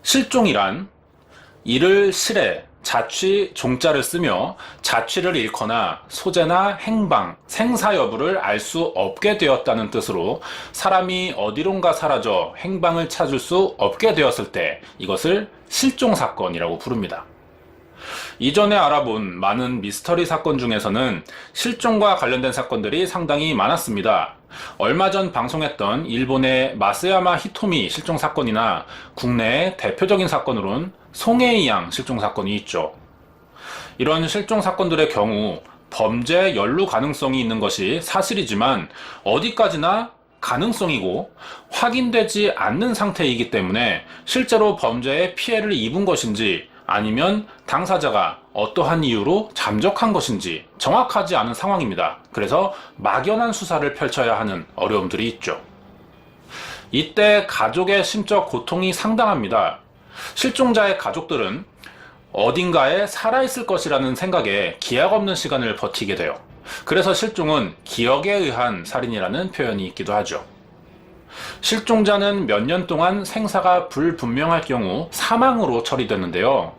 실종이란 이를 실에 자취 종자를 쓰며 자취를 잃거나 소재나 행방, 생사 여부를 알 수 없게 되었다는 뜻으로 사람이 어디론가 사라져 행방을 찾을 수 없게 되었을 때 이것을 실종사건이라고 부릅니다. 이전에 알아본 많은 미스터리 사건 중에서는 실종과 관련된 사건들이 상당히 많았습니다. 얼마 전 방송했던 일본의 마스야마 히토미 실종 사건이나 국내의 대표적인 사건으론 송혜이 양 실종 사건이 있죠. 이런 실종 사건들의 경우 범죄 연루 가능성이 있는 것이 사실이지만 어디까지나 가능성이고 확인되지 않는 상태이기 때문에 실제로 범죄에 피해를 입은 것인지 아니면 당사자가 어떠한 이유로 잠적한 것인지 정확하지 않은 상황입니다. 그래서 막연한 수사를 펼쳐야 하는 어려움들이 있죠. 이때 가족의 심적 고통이 상당합니다. 실종자의 가족들은 어딘가에 살아있을 것이라는 생각에 기약 없는 시간을 버티게 돼요. 그래서 실종은 기억에 의한 살인이라는 표현이 있기도 하죠. 실종자는 몇 년 동안 생사가 불분명할 경우 사망으로 처리되는데요.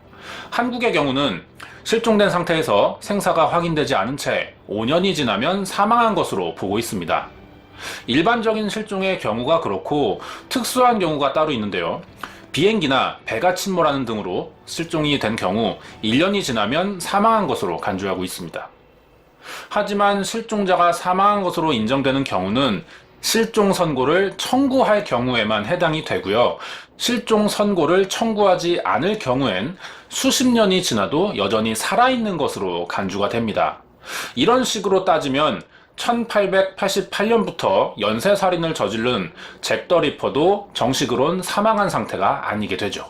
한국의 경우는 실종된 상태에서 생사가 확인되지 않은 채 5년이 지나면 사망한 것으로 보고 있습니다. 일반적인 실종의 경우가 그렇고 특수한 경우가 따로 있는데요. 비행기나 배가 침몰하는 등으로 실종이 된 경우 1년이 지나면 사망한 것으로 간주하고 있습니다. 하지만 실종자가 사망한 것으로 인정되는 경우는 실종 선고를 청구할 경우에만 해당이 되고요. 실종 선고를 청구하지 않을 경우엔 수십 년이 지나도 여전히 살아있는 것으로 간주가 됩니다. 이런 식으로 따지면 1888년부터 연쇄살인을 저지른 잭 더 리퍼도 정식으론 사망한 상태가 아니게 되죠.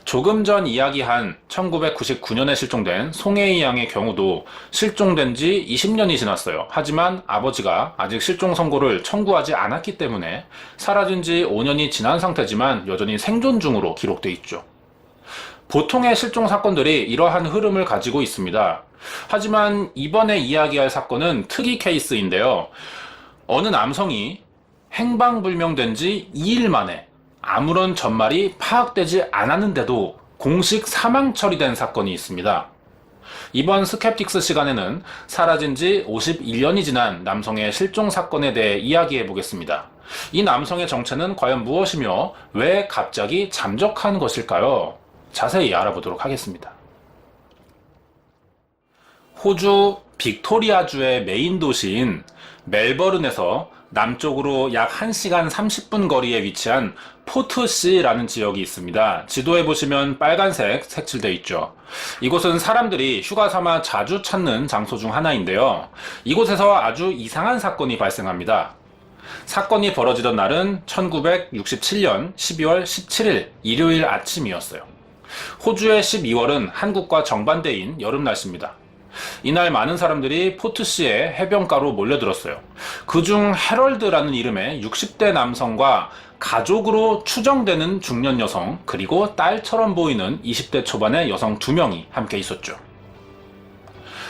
조금 전 이야기한 1999년에 실종된 송혜이 양의 경우도 실종된 지 20년이 지났어요. 하지만 아버지가 아직 실종 선고를 청구하지 않았기 때문에 사라진 지 5년이 지난 상태지만 여전히 생존 중으로 기록돼 있죠. 보통의 실종 사건들이 이러한 흐름을 가지고 있습니다. 하지만 이번에 이야기할 사건은 특이 케이스인데요. 어느 남성이 행방불명된 지 2일 만에 아무런 전말이 파악되지 않았는데도 공식 사망 처리된 사건이 있습니다. 이번 스캡틱스 시간에는 사라진 지 51년이 지난 남성의 실종 사건에 대해 이야기해 보겠습니다. 이 남성의 정체는 과연 무엇이며 왜 갑자기 잠적한 것일까요? 자세히 알아보도록 하겠습니다. 호주 빅토리아주의 메인 도시인 멜버른에서 남쪽으로 약 1시간 30분 거리에 위치한 포트시라는 지역이 있습니다. 지도에 보시면 빨간색 색칠되어 있죠. 이곳은 사람들이 휴가 삼아 자주 찾는 장소 중 하나인데요. 이곳에서 아주 이상한 사건이 발생합니다. 사건이 벌어지던 날은 1967년 12월 17일 일요일 아침이었어요. 호주의 12월은 한국과 정반대인 여름 날씨입니다. 이날 많은 사람들이 포트시의 해변가로 몰려들었어요. 그중 해럴드라는 이름의 60대 남성과 가족으로 추정되는 중년 여성, 그리고 딸처럼 보이는 20대 초반의 여성 2명이 함께 있었죠.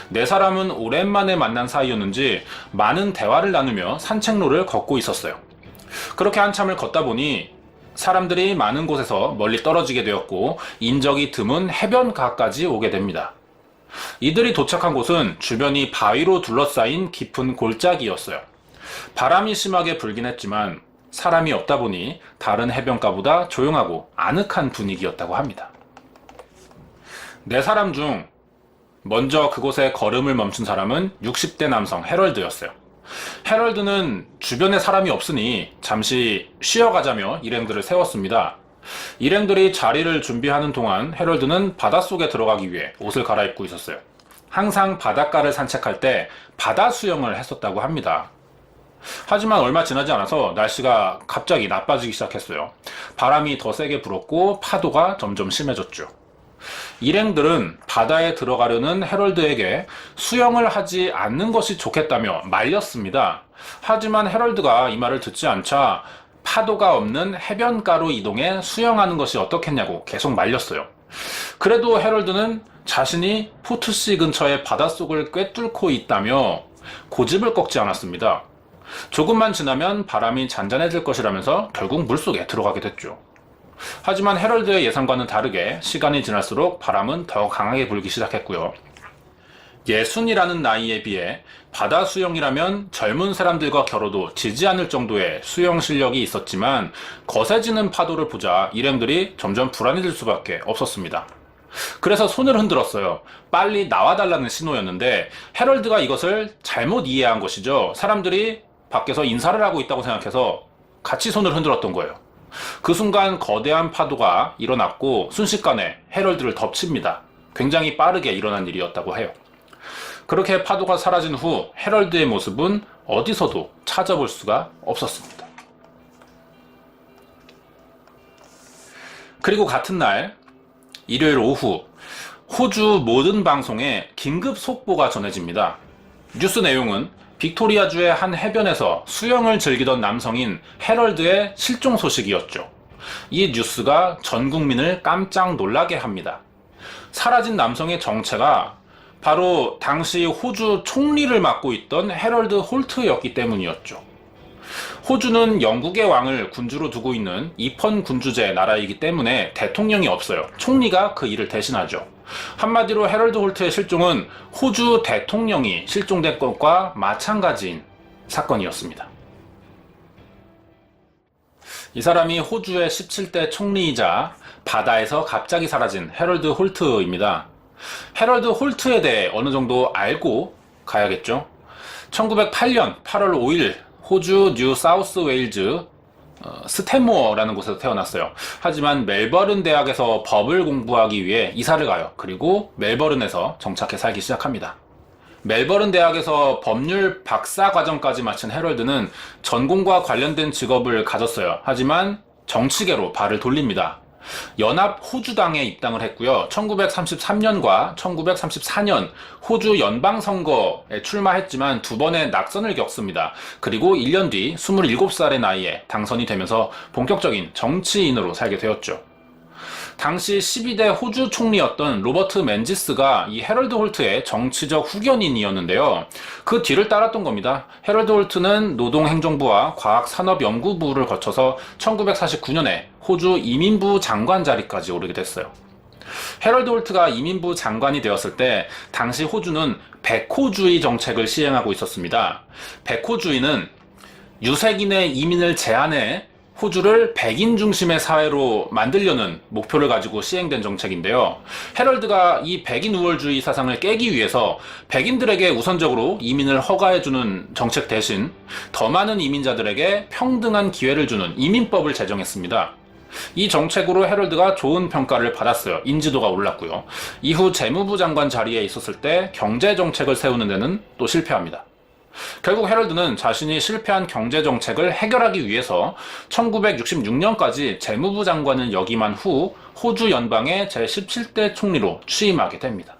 네 사람은 오랜만에 만난 사이였는지 많은 대화를 나누며 산책로를 걷고 있었어요. 그렇게 한참을 걷다 보니 사람들이 많은 곳에서 멀리 떨어지게 되었고 인적이 드문 해변가까지 오게 됩니다. 이들이 도착한 곳은 주변이 바위로 둘러싸인 깊은 골짜기였어요. 바람이 심하게 불긴 했지만 사람이 없다 보니 다른 해변가보다 조용하고 아늑한 분위기였다고 합니다. 네 사람 중 먼저 그곳에 걸음을 멈춘 사람은 60대 남성 해럴드였어요. 해럴드는 주변에 사람이 없으니 잠시 쉬어가자며 일행들을 세웠습니다. 일행들이 자리를 준비하는 동안 해럴드는 바닷속에 들어가기 위해 옷을 갈아입고 있었어요. 항상 바닷가를 산책할 때 바다 수영을 했었다고 합니다. 하지만 얼마 지나지 않아서 날씨가 갑자기 나빠지기 시작했어요. 바람이 더 세게 불었고 파도가 점점 심해졌죠. 일행들은 바다에 들어가려는 해럴드에게 수영을 하지 않는 것이 좋겠다며 말렸습니다. 하지만 해럴드가 이 말을 듣지 않자 파도가 없는 해변가로 이동해 수영하는 것이 어떻겠냐고 계속 말렸어요. 그래도 해럴드는 자신이 포트시 근처의 바닷속을 꿰뚫고 있다며 고집을 꺾지 않았습니다. 조금만 지나면 바람이 잔잔해질 것이라면서 결국 물속에 들어가게 됐죠. 하지만 헤럴드의 예상과는 다르게 시간이 지날수록 바람은 더 강하게 불기 시작했고요. 60이라는 나이에 비해 바다 수영이라면 젊은 사람들과 겨뤄도 지지 않을 정도의 수영 실력이 있었지만 거세지는 파도를 보자 일행들이 점점 불안해질 수밖에 없었습니다. 그래서 손을 흔들었어요. 빨리 나와달라는 신호였는데 헤럴드가 이것을 잘못 이해한 것이죠. 사람들이 밖에서 인사를 하고 있다고 생각해서 같이 손을 흔들었던 거예요. 그 순간 거대한 파도가 일어났고 순식간에 헤럴드를 덮칩니다. 굉장히 빠르게 일어난 일이었다고 해요. 그렇게 파도가 사라진 후 헤럴드의 모습은 어디서도 찾아볼 수가 없었습니다. 그리고 같은 날 일요일 오후 호주 모든 방송에 긴급 속보가 전해집니다. 뉴스 내용은 빅토리아주의 한 해변에서 수영을 즐기던 남성인 헤럴드의 실종 소식이었죠. 이 뉴스가 전 국민을 깜짝 놀라게 합니다. 사라진 남성의 정체가 바로 당시 호주 총리를 맡고 있던 헤럴드 홀트였기 때문이었죠. 호주는 영국의 왕을 군주로 두고 있는 입헌 군주제 나라이기 때문에 대통령이 없어요. 총리가 그 일을 대신하죠. 한마디로 헤럴드 홀트의 실종은 호주 대통령이 실종된 것과 마찬가지인 사건이었습니다. 이 사람이 호주의 17대 총리이자 바다에서 갑자기 사라진 헤럴드 홀트입니다. 헤럴드 홀트에 대해 어느 정도 알고 가야겠죠. 1908년 8월 5일 호주 뉴 사우스 웨일즈 스탠모어라는 곳에서 태어났어요. 하지만 멜버른 대학에서 법을 공부하기 위해 이사를 가요. 그리고 멜버른에서 정착해 살기 시작합니다. 멜버른 대학에서 법률 박사 과정까지 마친 헤럴드는 전공과 관련된 직업을 가졌어요. 하지만 정치계로 발을 돌립니다. 연합 호주당에 입당을 했고요. 1933년과 1934년 호주 연방선거에 출마했지만 두 번의 낙선을 겪습니다. 그리고 1년 뒤 27살의 나이에 당선이 되면서 본격적인 정치인으로 살게 되었죠. 당시 12대 호주 총리였던 로버트 맨지스가 이 헤럴드 홀트의 정치적 후견인이었는데요. 그 뒤를 따랐던 겁니다. 헤럴드 홀트는 노동행정부와 과학산업연구부를 거쳐서 1949년에 호주 이민부 장관 자리까지 오르게 됐어요. 헤럴드 홀트가 이민부 장관이 되었을 때 당시 호주는 백호주의 정책을 시행하고 있었습니다. 백호주의는 유색인의 이민을 제한해 호주를 백인 중심의 사회로 만들려는 목표를 가지고 시행된 정책인데요. 헤럴드가 이 백인 우월주의 사상을 깨기 위해서 백인들에게 우선적으로 이민을 허가해주는 정책 대신 더 많은 이민자들에게 평등한 기회를 주는 이민법을 제정했습니다. 이 정책으로 헤럴드가 좋은 평가를 받았어요. 인지도가 올랐고요. 이후 재무부 장관 자리에 있었을 때 경제 정책을 세우는 데는 또 실패합니다. 결국 헤럴드는 자신이 실패한 경제정책을 해결하기 위해서 1966년까지 재무부 장관을 역임한 후 호주 연방의 제17대 총리로 취임하게 됩니다.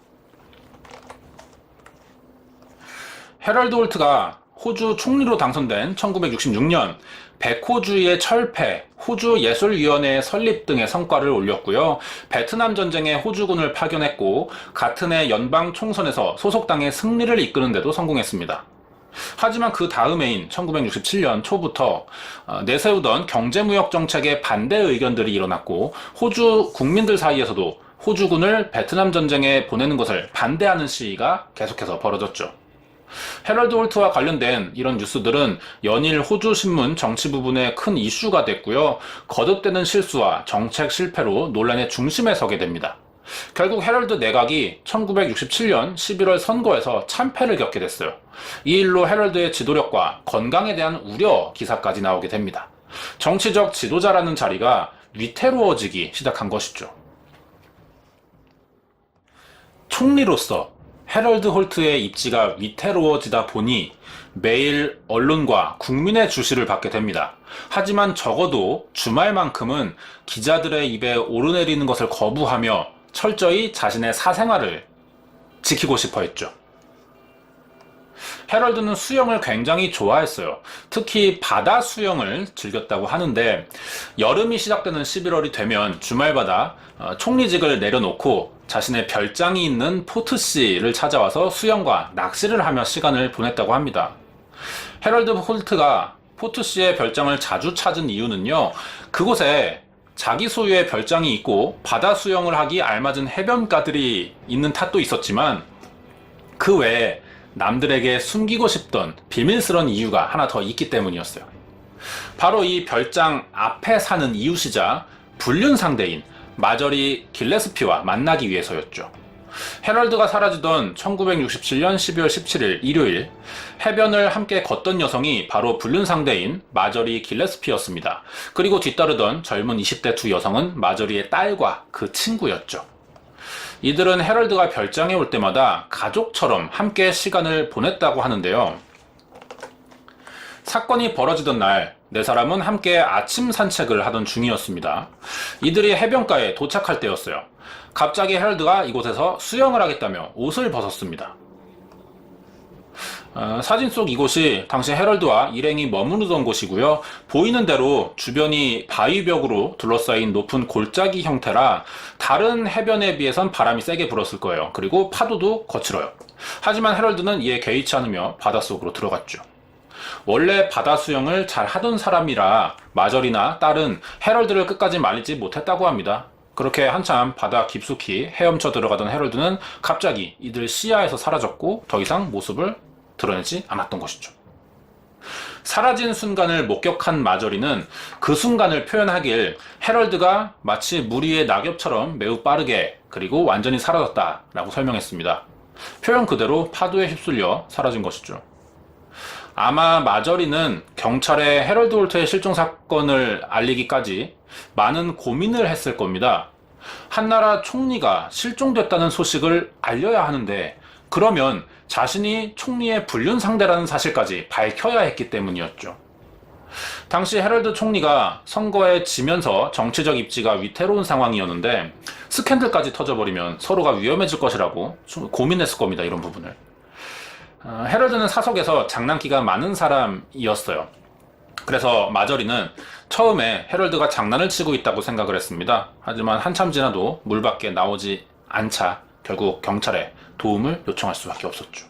헤럴드 홀트가 호주 총리로 당선된 1966년 백호주의의 철폐, 호주 예술위원회의 설립 등의 성과를 올렸고요. 베트남 전쟁에 호주군을 파견했고 같은 해 연방 총선에서 소속당의 승리를 이끄는 데도 성공했습니다. 하지만 그 다음 해인 1967년 초부터 내세우던 경제무역 정책에 반대 의견들이 일어났고 호주 국민들 사이에서도 호주군을 베트남 전쟁에 보내는 것을 반대하는 시위가 계속해서 벌어졌죠. 헤럴드 홀트와 관련된 이런 뉴스들은 연일 호주 신문 정치 부분에 큰 이슈가 됐고요. 거듭되는 실수와 정책 실패로 논란의 중심에 서게 됩니다. 결국 헤럴드 내각이 1967년 11월 선거에서 참패를 겪게 됐어요. 이 일로 헤럴드의 지도력과 건강에 대한 우려 기사까지 나오게 됩니다. 정치적 지도자라는 자리가 위태로워지기 시작한 것이죠. 총리로서 헤럴드 홀트의 입지가 위태로워지다 보니 매일 언론과 국민의 주시를 받게 됩니다. 하지만 적어도 주말만큼은 기자들의 입에 오르내리는 것을 거부하며 철저히 자신의 사생활을 지키고 싶어 했죠. 헤럴드는 수영을 굉장히 좋아했어요. 특히 바다 수영을 즐겼다고 하는데 여름이 시작되는 11월이 되면 주말마다 총리직을 내려놓고 자신의 별장이 있는 포트시를 찾아와서 수영과 낚시를 하며 시간을 보냈다고 합니다. 헤럴드 홀트가 포트시의 별장을 자주 찾은 이유는요. 그곳에 자기 소유의 별장이 있고 바다 수영을 하기 알맞은 해변가들이 있는 탓도 있었지만 그 외에 남들에게 숨기고 싶던 비밀스러운 이유가 하나 더 있기 때문이었어요. 바로 이 별장 앞에 사는 이웃이자 불륜 상대인 마저리 길레스피와 만나기 위해서였죠. 해럴드가 사라지던 1967년 12월 17일 일요일, 해변을 함께 걷던 여성이 바로 불륜 상대인 마저리 길레스피였습니다. 그리고 뒤따르던 젊은 20대 두 여성은 마저리의 딸과 그 친구였죠. 이들은 해럴드가 별장에 올 때마다 가족처럼 함께 시간을 보냈다고 하는데요. 사건이 벌어지던 날, 네 사람은 함께 아침 산책을 하던 중이었습니다. 이들이 해변가에 도착할 때였어요. 갑자기 해럴드가 이곳에서 수영을 하겠다며 옷을 벗었습니다. 사진 속 이곳이 당시 해럴드와 일행이 머무르던 곳이고요. 보이는 대로 주변이 바위벽으로 둘러싸인 높은 골짜기 형태라 다른 해변에 비해선 바람이 세게 불었을 거예요. 그리고 파도도 거칠어요. 하지만 해럴드는 이에 개의치 않으며 바닷속으로 들어갔죠. 원래 바다 수영을 잘 하던 사람이라 마저리나 딸은 해럴드를 끝까지 말리지 못했다고 합니다. 그렇게 한참 바다 깊숙이 헤엄쳐 들어가던 해럴드는 갑자기 이들 시야에서 사라졌고 더 이상 모습을 드러내지 않았던 것이죠. 사라진 순간을 목격한 마저리는 그 순간을 표현하길 해럴드가 마치 물 위의 낙엽처럼 매우 빠르게 그리고 완전히 사라졌다라고 설명했습니다. 표현 그대로 파도에 휩쓸려 사라진 것이죠. 아마 마저리는 경찰에 해럴드 홀트의 실종 사건을 알리기까지 많은 고민을 했을 겁니다. 한나라 총리가 실종됐다는 소식을 알려야 하는데 그러면 자신이 총리의 불륜 상대라는 사실까지 밝혀야 했기 때문이었죠. 당시 해럴드 총리가 선거에 지면서 정치적 입지가 위태로운 상황이었는데 스캔들까지 터져버리면 서로가 위험해질 것이라고 고민했을 겁니다. 이런 부분을. 해럴드는 사석에서 장난기가 많은 사람이었어요. 그래서 마저리는 처음에 해럴드가 장난을 치고 있다고 생각을 했습니다. 하지만 한참 지나도 물 밖에 나오지 않자 결국 경찰에 도움을 요청할 수밖에 없었죠.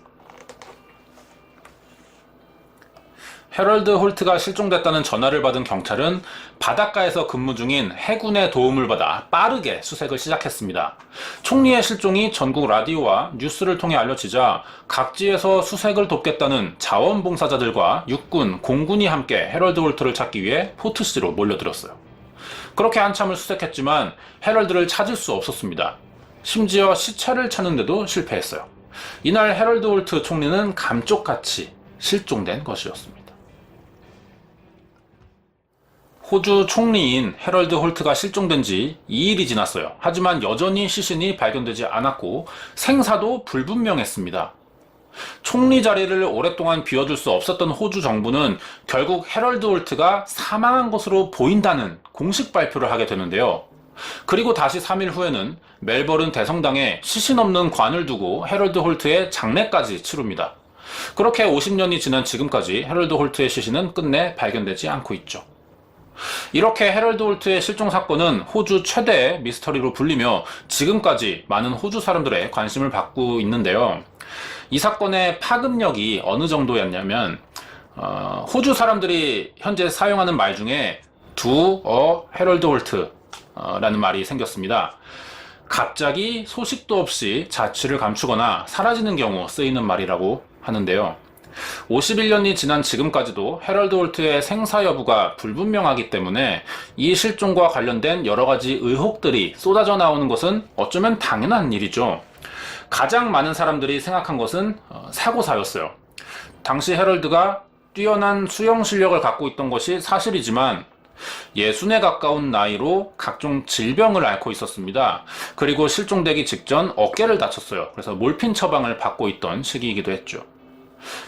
해럴드 홀트가 실종됐다는 전화를 받은 경찰은 바닷가에서 근무 중인 해군의 도움을 받아 빠르게 수색을 시작했습니다. 총리의 실종이 전국 라디오와 뉴스를 통해 알려지자 각지에서 수색을 돕겠다는 자원봉사자들과 육군, 공군이 함께 해럴드 홀트를 찾기 위해 포트시로 몰려들었어요. 그렇게 한참을 수색했지만 해럴드를 찾을 수 없었습니다. 심지어 시체를 찾는데도 실패했어요. 이날 해럴드 홀트 총리는 감쪽같이 실종된 것이었습니다. 호주 총리인 해럴드 홀트가 실종된 지 2일이 지났어요. 하지만 여전히 시신이 발견되지 않았고 생사도 불분명했습니다. 총리 자리를 오랫동안 비워둘 수 없었던 호주 정부는 결국 해럴드 홀트가 사망한 것으로 보인다는 공식 발표를 하게 되는데요. 그리고 다시 3일 후에는 멜버른 대성당에 시신 없는 관을 두고 해럴드 홀트의 장례까지 치릅니다. 그렇게 50년이 지난 지금까지 해럴드 홀트의 시신은 끝내 발견되지 않고 있죠. 이렇게 해럴드 홀트의 실종 사건은 호주 최대의 미스터리로 불리며 지금까지 많은 호주 사람들의 관심을 받고 있는데요. 이 사건의 파급력이 어느 정도였냐면 호주 사람들이 현재 사용하는 말 중에 해럴드 홀트 라는 말이 생겼습니다. 갑자기 소식도 없이 자취를 감추거나 사라지는 경우 쓰이는 말이라고 하는데요. 51년이 지난 지금까지도 해럴드 홀트의 생사 여부가 불분명하기 때문에 이 실종과 관련된 여러 가지 의혹들이 쏟아져 나오는 것은 어쩌면 당연한 일이죠. 가장 많은 사람들이 생각한 것은 사고사였어요. 당시 해럴드가 뛰어난 수영 실력을 갖고 있던 것이 사실이지만 60에 가까운 나이로 각종 질병을 앓고 있었습니다. 그리고 실종되기 직전 어깨를 다쳤어요. 그래서 몰핀 처방을 받고 있던 시기이기도 했죠.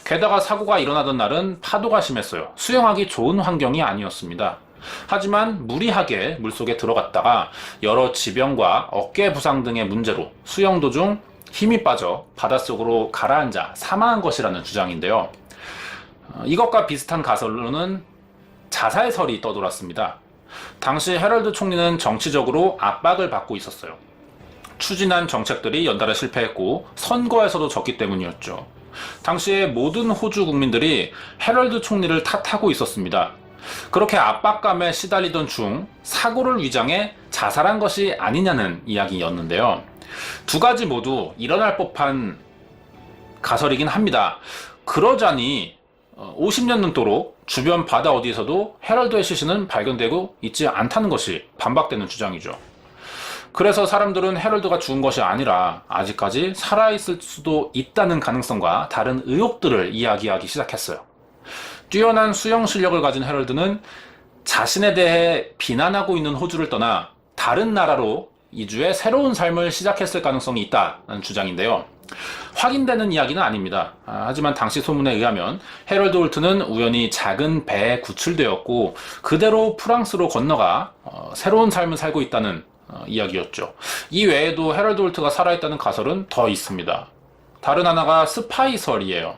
게다가 사고가 일어나던 날은 파도가 심했어요. 수영하기 좋은 환경이 아니었습니다. 하지만 무리하게 물속에 들어갔다가 여러 지병과 어깨 부상 등의 문제로 수영 도중 힘이 빠져 바닷속으로 가라앉아 사망한 것이라는 주장인데요. 이것과 비슷한 가설로는 자살설이 떠돌았습니다. 당시 해럴드 총리는 정치적으로 압박을 받고 있었어요. 추진한 정책들이 연달아 실패했고 선거에서도 졌기 때문이었죠. 당시에 모든 호주 국민들이 해럴드 총리를 탓하고 있었습니다. 그렇게 압박감에 시달리던 중 사고를 위장해 자살한 것이 아니냐는 이야기였는데요. 두 가지 모두 일어날 법한 가설이긴 합니다. 그러자니 50년 넘도록 주변 바다 어디에서도 헤럴드의 시신은 발견되고 있지 않다는 것이 반박되는 주장이죠. 그래서 사람들은 헤럴드가 죽은 것이 아니라 아직까지 살아있을 수도 있다는 가능성과 다른 의혹들을 이야기하기 시작했어요. 뛰어난 수영 실력을 가진 헤럴드는 자신에 대해 비난하고 있는 호주를 떠나 다른 나라로 이주해 새로운 삶을 시작했을 가능성이 있다는 주장인데요. 확인되는 이야기는 아닙니다. 하지만 당시 소문에 의하면 헤럴드 홀트는 우연히 작은 배에 구출되었고 그대로 프랑스로 건너가 새로운 삶을 살고 있다는 이야기였죠. 이 외에도 헤럴드 홀트가 살아있다는 가설은 더 있습니다. 다른 하나가 스파이설이에요.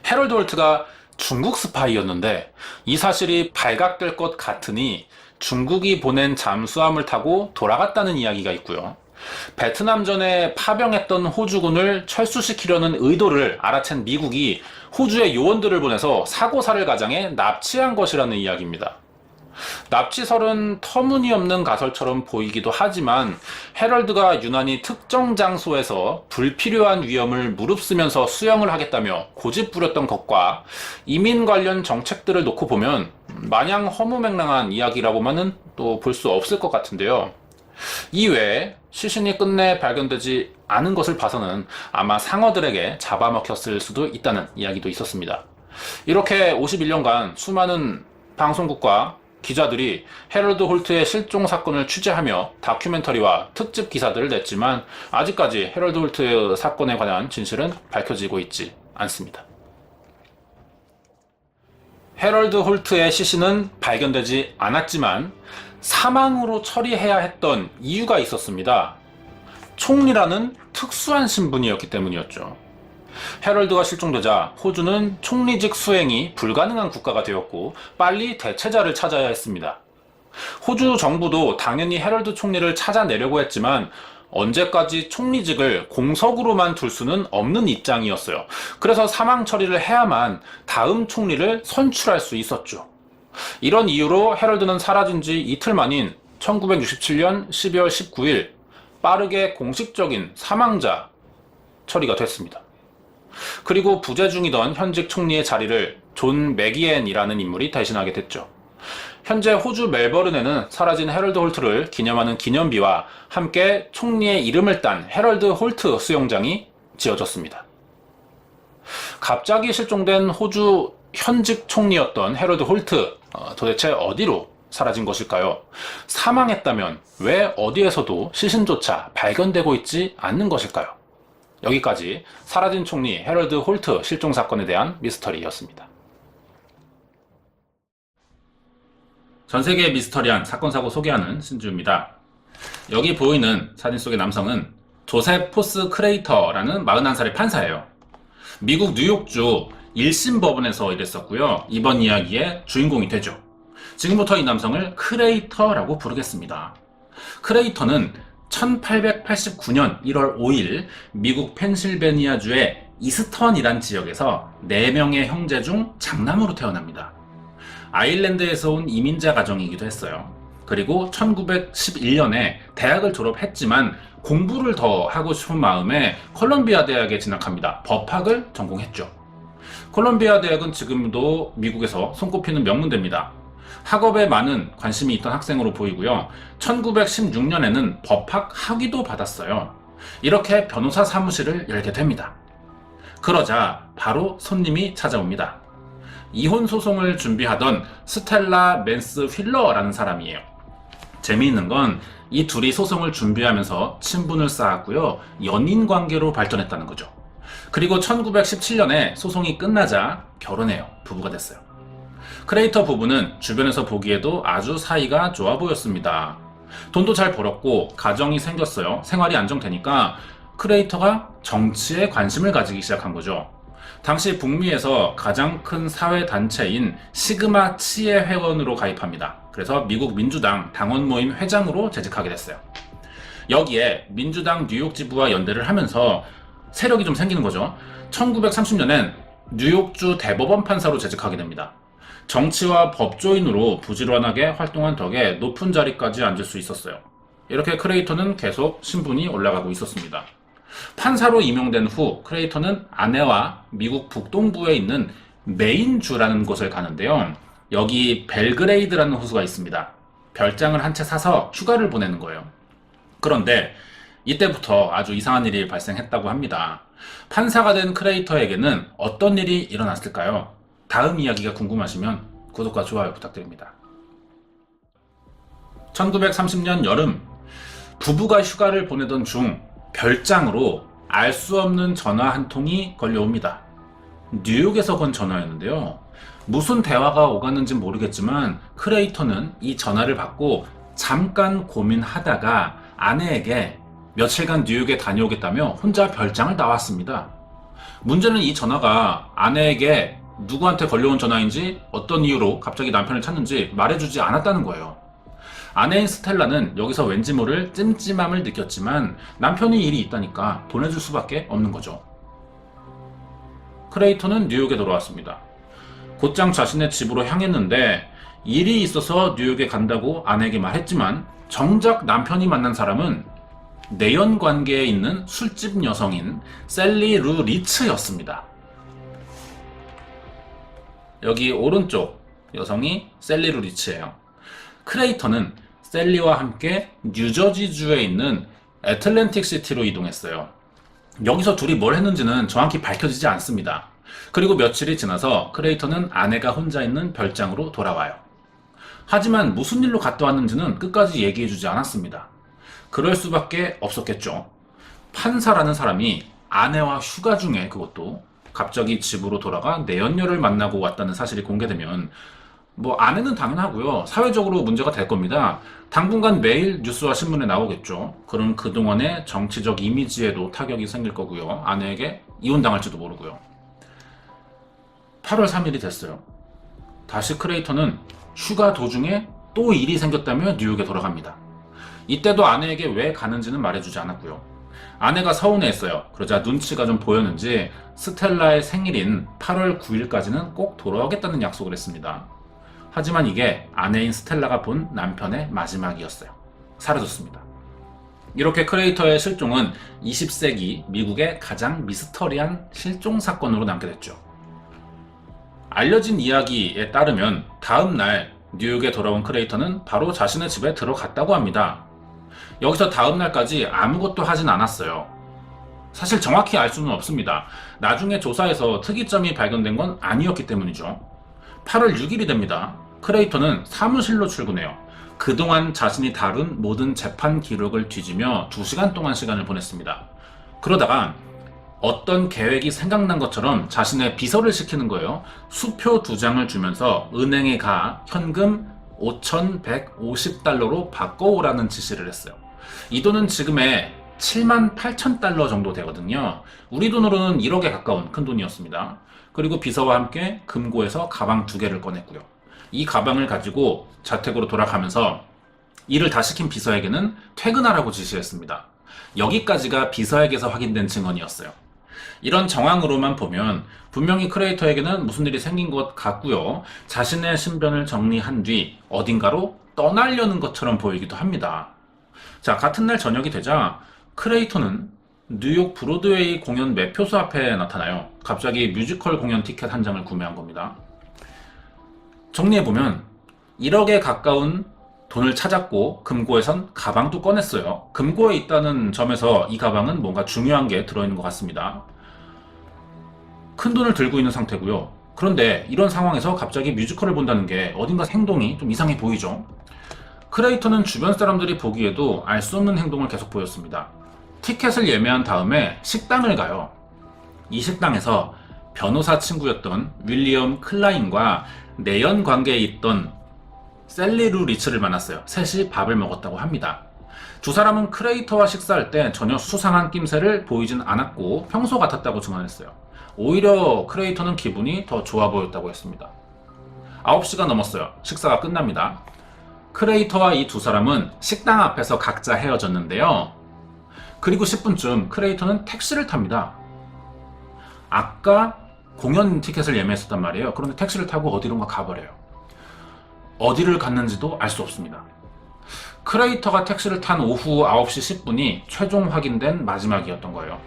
헤럴드 홀트가 중국 스파이였는데 이 사실이 발각될 것 같으니 중국이 보낸 잠수함을 타고 돌아갔다는 이야기가 있고요. 베트남전에 파병했던 호주군을 철수시키려는 의도를 알아챈 미국이 호주에 요원들을 보내서 사고사를 가장해 납치한 것이라는 이야기입니다. 납치설은 터무니없는 가설처럼 보이기도 하지만 헤럴드가 유난히 특정 장소에서 불필요한 위험을 무릅쓰면서 수영을 하겠다며 고집부렸던 것과 이민 관련 정책들을 놓고 보면 마냥 허무맹랑한 이야기라고만은 또 볼 수 없을 것 같은데요. 이외에 시신이 끝내 발견되지 않은 것을 봐서는 아마 상어들에게 잡아먹혔을 수도 있다는 이야기도 있었습니다. 이렇게 51년간 수많은 방송국과 기자들이 헤럴드 홀트의 실종 사건을 취재하며 다큐멘터리와 특집 기사들을 냈지만 아직까지 헤럴드 홀트 사건에 관한 진실은 밝혀지고 있지 않습니다. 헤럴드 홀트의 시신은 발견되지 않았지만 사망으로 처리해야 했던 이유가 있었습니다. 총리라는 특수한 신분이었기 때문이었죠. 헤럴드가 실종되자 호주는 총리직 수행이 불가능한 국가가 되었고 빨리 대체자를 찾아야 했습니다. 호주 정부도 당연히 헤럴드 총리를 찾아내려고 했지만 언제까지 총리직을 공석으로만 둘 수는 없는 입장이었어요. 그래서 사망 처리를 해야만 다음 총리를 선출할 수 있었죠. 이런 이유로 헤럴드는 사라진 지 이틀 만인 1967년 12월 19일 빠르게 공식적인 사망자 처리가 됐습니다. 그리고 부재 중이던 현직 총리의 자리를 존 맥기엔이라는 인물이 대신하게 됐죠. 현재 호주 멜버른에는 사라진 헤럴드 홀트를 기념하는 기념비와 함께 총리의 이름을 딴 헤럴드 홀트 수영장이 지어졌습니다. 갑자기 실종된 호주 현직 총리였던 헤럴드 홀트, 도대체 어디로 사라진 것일까요? 사망했다면 왜 어디에서도 시신조차 발견되고 있지 않는 것일까요? 여기까지 사라진 총리 헤럴드 홀트 실종 사건에 대한 미스터리였습니다. 전세계 미스터리한 사건 사고 소개하는 신주입니다. 여기 보이는 사진 속의 남성은 조셉 포스 크레이터라는 41살의 판사예요. 미국 뉴욕주 1심 법원에서 일했었고요. 이번 이야기의 주인공이 되죠. 지금부터 이 남성을 크레이터라고 부르겠습니다. 크레이터는 1889년 1월 5일 미국 펜실베니아주의 이스턴이란 지역에서 4명의 형제 중 장남으로 태어납니다. 아일랜드에서 온 이민자 가정이기도 했어요. 그리고 1911년에 대학을 졸업했지만 공부를 더 하고 싶은 마음에 콜롬비아 대학에 진학합니다. 법학을 전공했죠. 콜롬비아 대학은 지금도 미국에서 손꼽히는 명문대입니다. 학업에 많은 관심이 있던 학생으로 보이고요. 1916년에는 법학 학위도 받았어요. 이렇게 변호사 사무실을 열게 됩니다. 그러자 바로 손님이 찾아옵니다. 이혼 소송을 준비하던 스텔라 맨스 휠러라는 사람이에요. 재미있는 건 이 둘이 소송을 준비하면서 친분을 쌓았고요. 연인 관계로 발전했다는 거죠. 그리고 1917년에 소송이 끝나자 결혼해요. 부부가 됐어요. 크레이터 부부는 주변에서 보기에도 아주 사이가 좋아 보였습니다. 돈도 잘 벌었고 가정이 생겼어요. 생활이 안정되니까 크레이터가 정치에 관심을 가지기 시작한 거죠. 당시 북미에서 가장 큰 사회단체인 시그마 치의 회원으로 가입합니다. 그래서 미국 민주당 당원 모임 회장으로 재직하게 됐어요. 여기에 민주당 뉴욕 지부와 연대를 하면서 세력이 좀 생기는 거죠. 1930년엔 뉴욕주 대법원 판사로 재직하게 됩니다. 정치와 법조인으로 부지런하게 활동한 덕에 높은 자리까지 앉을 수 있었어요. 이렇게 크레이터는 계속 신분이 올라가고 있었습니다. 판사로 임용된 후 크레이터는 아내와 미국 북동부에 있는 메인주라는 곳을 가는데요. 여기 벨그레이드라는 호수가 있습니다. 별장을 한 채 사서 휴가를 보내는 거예요. 그런데 이때부터 아주 이상한 일이 발생했다고 합니다. 판사가 된 크레이터에게는 어떤 일이 일어났을까요? 다음 이야기가 궁금하시면 구독과 좋아요 부탁드립니다. 1930년 여름, 부부가 휴가를 보내던 중 별장으로 알 수 없는 전화 한 통이 걸려옵니다. 뉴욕에서 건 전화였는데요. 무슨 대화가 오갔는지 모르겠지만 크레이터는 이 전화를 받고 잠깐 고민하다가 아내에게 며칠간 뉴욕에 다녀오겠다며 혼자 별장을 나왔습니다. 문제는 이 전화가 아내에게 누구한테 걸려온 전화인지 어떤 이유로 갑자기 남편을 찾는지 말해주지 않았다는 거예요. 아내인 스텔라는 여기서 왠지 모를 찜찜함을 느꼈지만 남편이 일이 있다니까 보내줄 수밖에 없는 거죠. 크레이터는 뉴욕에 돌아왔습니다. 곧장 자신의 집으로 향했는데 일이 있어서 뉴욕에 간다고 아내에게 말했지만 정작 남편이 만난 사람은 내연 관계에 있는 술집 여성인 셀리 루 리츠였습니다. 여기 오른쪽 여성이 셀리 루 리츠예요. 크레이터는 셀리와 함께 뉴저지주에 있는 애틀랜틱 시티로 이동했어요. 여기서 둘이 뭘 했는지는 정확히 밝혀지지 않습니다. 그리고 며칠이 지나서 크레이터는 아내가 혼자 있는 별장으로 돌아와요. 하지만 무슨 일로 갔다 왔는지는 끝까지 얘기해주지 않았습니다. 그럴 수밖에 없었겠죠. 판사라는 사람이 아내와 휴가 중에 그것도 갑자기 집으로 돌아가 내연녀를 만나고 왔다는 사실이 공개되면 아내는 당연하고요. 사회적으로 문제가 될 겁니다. 당분간 매일 뉴스와 신문에 나오겠죠. 그럼 그동안의 정치적 이미지에도 타격이 생길 거고요. 아내에게 이혼당할지도 모르고요. 8월 3일이 됐어요. 다시 크레이터는 휴가 도중에 또 일이 생겼다며 뉴욕에 돌아갑니다. 이때도 아내에게 왜 가는지는 말해주지 않았고요. 아내가 서운해했어요. 그러자 눈치가 좀 보였는지 스텔라의 생일인 8월 9일까지는 꼭 돌아오겠다는 약속을 했습니다. 하지만 이게 아내인 스텔라가 본 남편의 마지막이었어요. 사라졌습니다. 이렇게 크레이터의 실종은 20세기 미국의 가장 미스터리한 실종 사건으로 남게 됐죠. 알려진 이야기에 따르면 다음 날 뉴욕에 돌아온 크레이터는 바로 자신의 집에 들어갔다고 합니다. 여기서 다음 날까지 아무것도 하진 않았어요. 사실 정확히 알 수는 없습니다. 나중에 조사에서 특이점이 발견된 건 아니었기 때문이죠. 8월 6일이 됩니다. 크레이터는 사무실로 출근해요. 그동안 자신이 다룬 모든 재판 기록을 뒤지며 2시간 동안 시간을 보냈습니다. 그러다가 어떤 계획이 생각난 것처럼 자신의 비서를 시키는 거예요. 수표 2장을 주면서 은행에 가 현금 5,150달러로 바꿔오라는 지시를 했어요. 이 돈은 지금의 78,000달러 정도 되거든요. 우리 돈으로는 1억에 가까운 큰 돈이었습니다. 그리고 비서와 함께 금고에서 가방 2개를 꺼냈고요. 이 가방을 가지고 자택으로 돌아가면서 일을 다 시킨 비서에게는 퇴근하라고 지시했습니다. 여기까지가 비서에게서 확인된 증언이었어요. 이런 정황으로만 보면 분명히 크레이터에게는 무슨 일이 생긴 것 같고요. 자신의 신변을 정리한 뒤 어딘가로 떠나려는 것처럼 보이기도 합니다. 자, 같은 날 저녁이 되자 크레이터는 뉴욕 브로드웨이 공연 매표소 앞에 나타나요. 갑자기 뮤지컬 공연 티켓 한 장을 구매한 겁니다. 정리해보면 1억에 가까운 돈을 찾았고 금고에선 가방도 꺼냈어요. 금고에 있다는 점에서 이 가방은 뭔가 중요한 게 들어있는 것 같습니다. 큰 돈을 들고 있는 상태고요. 그런데 이런 상황에서 갑자기 뮤지컬을 본다는 게 어딘가 행동이 좀 이상해 보이죠. 크레이터는 주변 사람들이 보기에도 알 수 없는 행동을 계속 보였습니다. 티켓을 예매한 다음에 식당을 가요. 이 식당에서 변호사 친구였던 윌리엄 클라인과 내연 관계에 있던 셀리 루 리츠를 만났어요. 셋이 밥을 먹었다고 합니다. 두 사람은 크레이터와 식사할 때 전혀 수상한 낌새를 보이진 않았고 평소 같았다고 증언했어요. 오히려 크레이터는 기분이 더 좋아 보였다고 했습니다. 9시가 넘었어요. 식사가 끝납니다. 크레이터와 이 두 사람은 식당 앞에서 각자 헤어졌는데요. 그리고 10분쯤 크레이터는 택시를 탑니다. 아까 공연 티켓을 예매했었단 말이에요. 그런데 택시를 타고 어디론가 가버려요. 어디를 갔는지도 알 수 없습니다. 크레이터가 택시를 탄 오후 9시 10분이 최종 확인된 마지막이었던 거예요.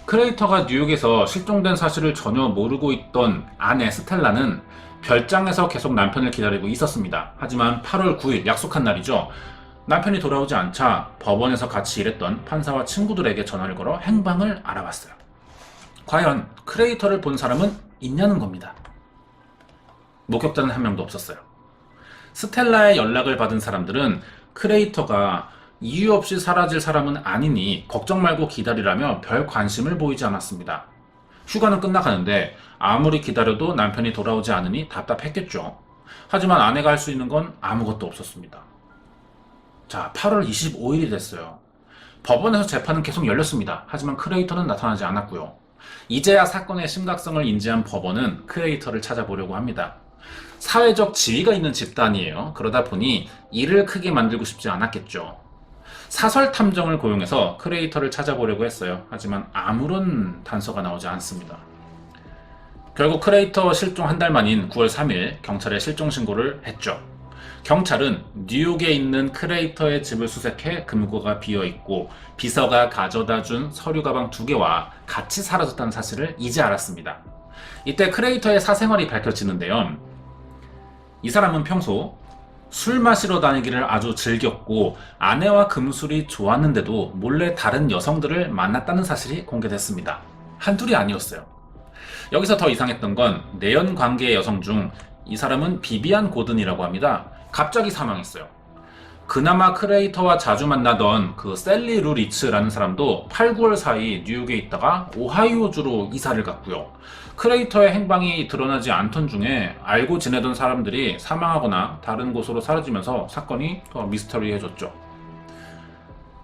크레이터가 뉴욕에서 실종된 사실을 전혀 모르고 있던 아내 스텔라는 별장에서 계속 남편을 기다리고 있었습니다. 하지만 8월 9일 약속한 날이죠. 남편이 돌아오지 않자 법원에서 같이 일했던 판사와 친구들에게 전화를 걸어 행방을 알아봤어요. 과연 크레이터를 본 사람은 있냐는 겁니다. 목격자는 한 명도 없었어요. 스텔라의 연락을 받은 사람들은 크레이터가 이유 없이 사라질 사람은 아니니 걱정 말고 기다리라며 별 관심을 보이지 않았습니다. 휴가는 끝나가는데 아무리 기다려도 남편이 돌아오지 않으니 답답했겠죠. 하지만 아내가 할 수 있는 건 아무것도 없었습니다. 자, 8월 25일이 됐어요. 법원에서 재판은 계속 열렸습니다. 하지만 크레이터는 나타나지 않았고요. 이제야 사건의 심각성을 인지한 법원은 크레이터를 찾아보려고 합니다. 사회적 지위가 있는 집단이에요. 그러다 보니 일을 크게 만들고 싶지 않았겠죠. 사설 탐정을 고용해서 크레이터를 찾아보려고 했어요. 하지만 아무런 단서가 나오지 않습니다. 결국 크레이터 실종 한 달 만인 9월 3일 경찰에 실종 신고를 했죠. 경찰은 뉴욕에 있는 크레이터의 집을 수색해 금고가 비어있고 비서가 가져다 준 서류 가방 2개와 같이 사라졌다는 사실을 이제 알았습니다. 이때 크레이터의 사생활이 밝혀지는데요. 이 사람은 평소 술 마시러 다니기를 아주 즐겼고 아내와 금술이 좋았는데도 몰래 다른 여성들을 만났다는 사실이 공개됐습니다. 한둘이 아니었어요. 여기서 더 이상했던 건 내연 관계의 여성 중 이 사람은 비비안 고든이라고 합니다. 갑자기 사망했어요. 그나마 크레이터와 자주 만나던 그 셀리 루 리츠라는 사람도 8, 9월 사이 뉴욕에 있다가 오하이오주로 이사를 갔고요. 크레이터의 행방이 드러나지 않던 중에 알고 지내던 사람들이 사망하거나 다른 곳으로 사라지면서 사건이 더 미스터리해졌죠.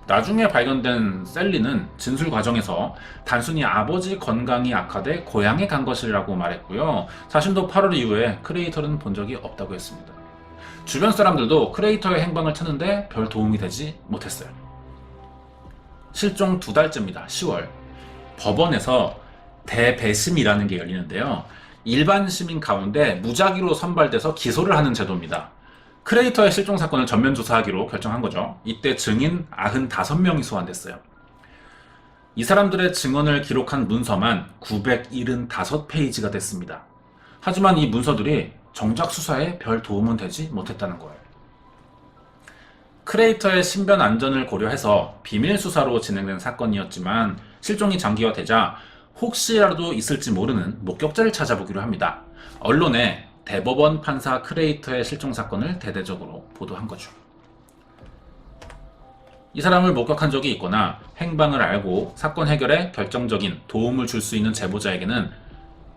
나중에 발견된 셀리는 진술 과정에서 단순히 아버지 건강이 악화돼 고향에 간 것이라고 말했고요. 자신도 8월 이후에 크레이터는 본 적이 없다고 했습니다. 주변 사람들도 크레이터의 행방을 찾는데 별 도움이 되지 못했어요. 실종 2달째입니다. 10월. 법원에서 대배심이라는 게 열리는데요. 일반 시민 가운데 무작위로 선발돼서 기소를 하는 제도입니다. 크레이터의 실종 사건을 전면 조사하기로 결정한 거죠. 이때 증인 95명이 소환됐어요. 이 사람들의 증언을 기록한 문서만 975페이지가 됐습니다. 하지만 이 문서들이 정작 수사에 별 도움은 되지 못했다는 거예요. 크레이터의 신변 안전을 고려해서 비밀 수사로 진행된 사건이었지만 실종이 장기화되자 혹시라도 있을지 모르는 목격자를 찾아보기로 합니다. 언론에 대법원 판사 크레이터의 실종 사건을 대대적으로 보도한 거죠. 이 사람을 목격한 적이 있거나 행방을 알고 사건 해결에 결정적인 도움을 줄 수 있는 제보자에게는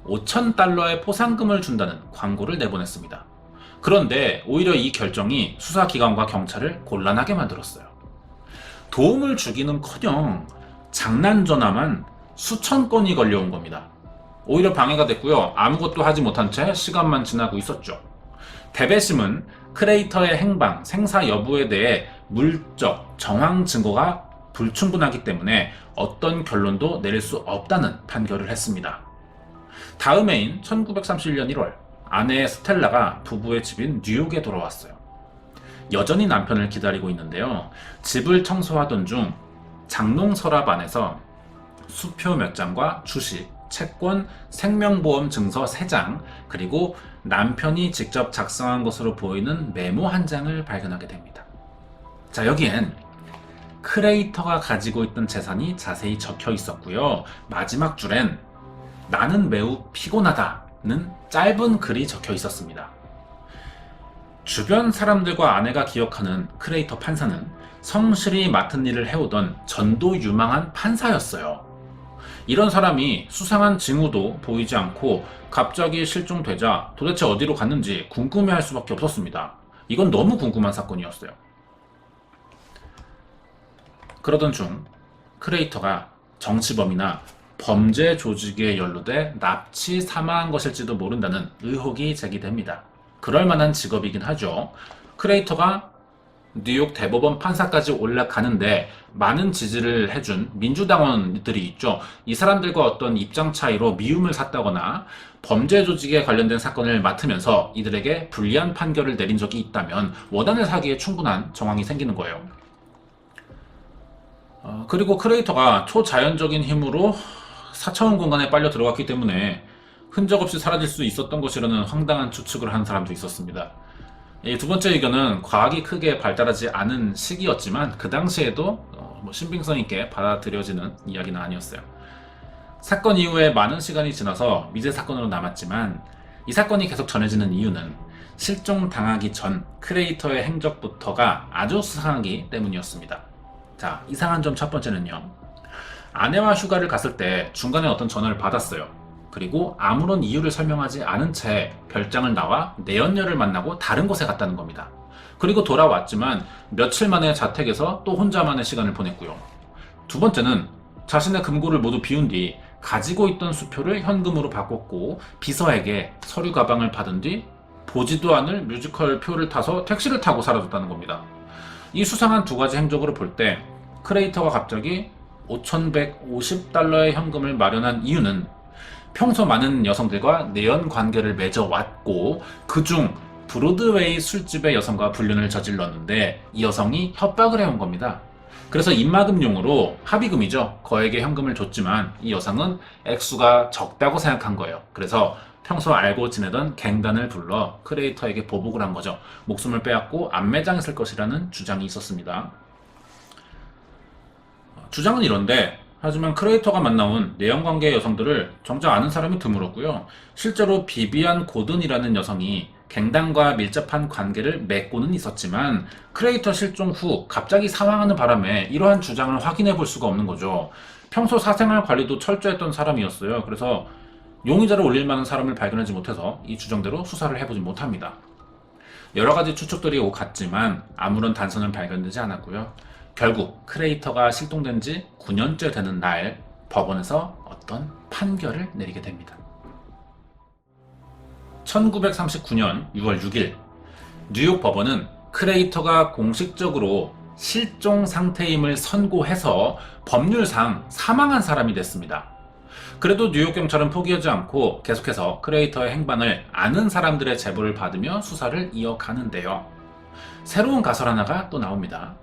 $5,000의 포상금을 준다는 광고를 내보냈습니다. 그런데 오히려 이 결정이 수사기관과 경찰을 곤란하게 만들었어요. 도움을 주기는커녕 장난 전화만 수천 건이 걸려온 겁니다. 오히려 방해가 됐고요. 아무것도 하지 못한 채 시간만 지나고 있었죠. 대배심은 크레이터의 행방, 생사 여부에 대해 물적, 정황 증거가 불충분하기 때문에 어떤 결론도 내릴 수 없다는 판결을 했습니다. 다음 해인 1931년 1월, 아내 스텔라가 부부의 집인 뉴욕에 돌아왔어요. 여전히 남편을 기다리고 있는데요. 집을 청소하던 중 장롱 서랍 안에서 수표 몇 장과 주식, 채권, 생명보험 증서 3장, 그리고 남편이 직접 작성한 것으로 보이는 메모 한 장을 발견하게 됩니다. 자, 여기엔 크레이터가 가지고 있던 재산이 자세히 적혀 있었고요. 마지막 줄엔 나는 매우 피곤하다는 짧은 글이 적혀 있었습니다. 주변 사람들과 아내가 기억하는 크레이터 판사는 성실히 맡은 일을 해오던 전도 유망한 판사였어요. 이런 사람이 수상한 징후도 보이지 않고 갑자기 실종되자 도대체 어디로 갔는지 궁금해할 수밖에 없었습니다. 이건 너무 궁금한 사건이었어요. 그러던 중 크레이터가 정치범이나 범죄 조직에 연루돼 납치 사망한 것일지도 모른다는 의혹이 제기됩니다. 그럴 만한 직업이긴 하죠. 크레이터가 뉴욕 대법원 판사까지 올라가는데 많은 지지를 해준 민주당원들이 있죠. 이 사람들과 어떤 입장 차이로 미움을 샀다거나 범죄 조직에 관련된 사건을 맡으면서 이들에게 불리한 판결을 내린 적이 있다면 원한을 사기에 충분한 정황이 생기는 거예요. 그리고 크레이터가 초자연적인 힘으로 4차원 공간에 빨려 들어갔기 때문에 흔적 없이 사라질 수 있었던 것이라는 황당한 추측을 한 사람도 있었습니다. 이 두 번째 의견은 과학이 크게 발달하지 않은 시기였지만 그 당시에도 신빙성 있게 받아들여지는 이야기는 아니었어요. 사건 이후에 많은 시간이 지나서 미제 사건으로 남았지만 이 사건이 계속 전해지는 이유는 실종당하기 전 크레이터의 행적부터가 아주 수상하기 때문이었습니다. 자, 이상한 점 첫 번째는요. 아내와 휴가를 갔을 때 중간에 어떤 전화를 받았어요. 그리고 아무런 이유를 설명하지 않은 채 별장을 나와 내연녀를 만나고 다른 곳에 갔다는 겁니다. 그리고 돌아왔지만 며칠 만에 자택에서 또 혼자만의 시간을 보냈고요. 두 번째는 자신의 금고를 모두 비운 뒤 가지고 있던 수표를 현금으로 바꿨고 비서에게 서류 가방을 받은 뒤 보지도 않을 뮤지컬 표를 타서 택시를 타고 사라졌다는 겁니다. 이 수상한 두 가지 행적으로 볼 때 크레이터가 갑자기 5,150달러의 현금을 마련한 이유는 평소 많은 여성들과 내연 관계를 맺어왔고 그중 브로드웨이 술집의 여성과 불륜을 저질렀는데 이 여성이 협박을 해온 겁니다. 그래서 입막음용으로 합의금이죠. 거액의 현금을 줬지만 이 여성은 액수가 적다고 생각한 거예요. 그래서 평소 알고 지내던 갱단을 불러 크레이터에게 보복을 한 거죠. 목숨을 빼앗고 안매장했을 것이라는 주장이 있었습니다. 주장은 이런데 하지만 크레이터가 만나온 내연관계 여성들을 정작 아는 사람이 드물었고요. 실제로 비비안 고든이라는 여성이 갱단과 밀접한 관계를 맺고는 있었지만 크레이터 실종 후 갑자기 사망하는 바람에 이러한 주장을 확인해 볼 수가 없는 거죠. 평소 사생활 관리도 철저했던 사람이었어요. 그래서 용의자를 올릴 만한 사람을 발견하지 못해서 이 주장대로 수사를 해보지 못합니다. 여러 가지 추측들이 오고 갔지만 아무런 단서는 발견되지 않았고요. 결국 크레이터가 실종된 지 9년째 되는 날 법원에서 어떤 판결을 내리게 됩니다. 1939년 6월 6일 뉴욕 법원은 크레이터가 공식적으로 실종 상태임을 선고해서 법률상 사망한 사람이 됐습니다. 그래도 뉴욕 경찰은 포기하지 않고 계속해서 크레이터의 행방을 아는 사람들의 제보를 받으며 수사를 이어가는데요. 새로운 가설 하나가 또 나옵니다.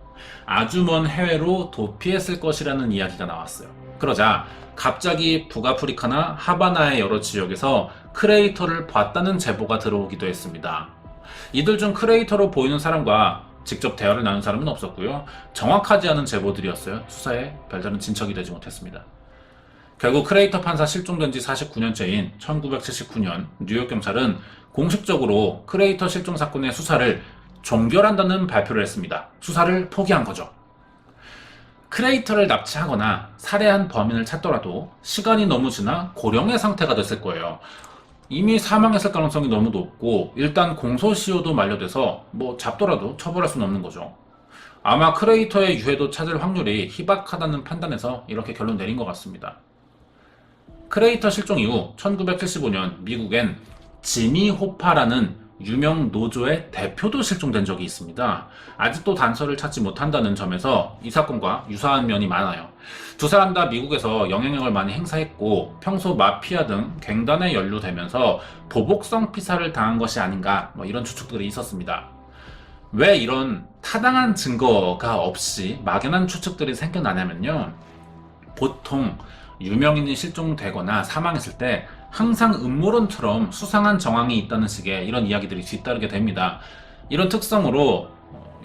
아주 먼 해외로 도피했을 것이라는 이야기가 나왔어요. 그러자 갑자기 북아프리카나 하바나의 여러 지역에서 크레이터를 봤다는 제보가 들어오기도 했습니다. 이들 중 크레이터로 보이는 사람과 직접 대화를 나눈 사람은 없었고요. 정확하지 않은 제보들이었어요. 수사에 별다른 진척이 되지 못했습니다. 결국 크레이터 판사 실종된 지 49년째인 1979년 뉴욕 경찰은 공식적으로 크레이터 실종 사건의 수사를 종결한다는 발표를 했습니다. 수사를 포기한 거죠. 크레이터를 납치하거나 살해한 범인을 찾더라도 시간이 너무 지나 고령의 상태가 됐을 거예요. 이미 사망했을 가능성이 너무 높고 일단 공소시효도 만료돼서 잡더라도 처벌할 수는 없는 거죠. 아마 크레이터의 유해도 찾을 확률이 희박하다는 판단에서 이렇게 결론 내린 것 같습니다. 크레이터 실종 이후 1975년 미국엔 지미 호파라는 유명 노조의 대표도 실종된 적이 있습니다. 아직도 단서를 찾지 못한다는 점에서 이 사건과 유사한 면이 많아요. 두 사람 다 미국에서 영향력을 많이 행사했고 평소 마피아 등 갱단에 연루되면서 보복성 피살을 당한 것이 아닌가 이런 추측들이 있었습니다. 왜 이런 타당한 증거가 없이 막연한 추측들이 생겨나냐면요. 보통 유명인이 실종되거나 사망했을 때 항상 음모론처럼 수상한 정황이 있다는 식의 이런 이야기들이 뒤따르게 됩니다. 이런 특성으로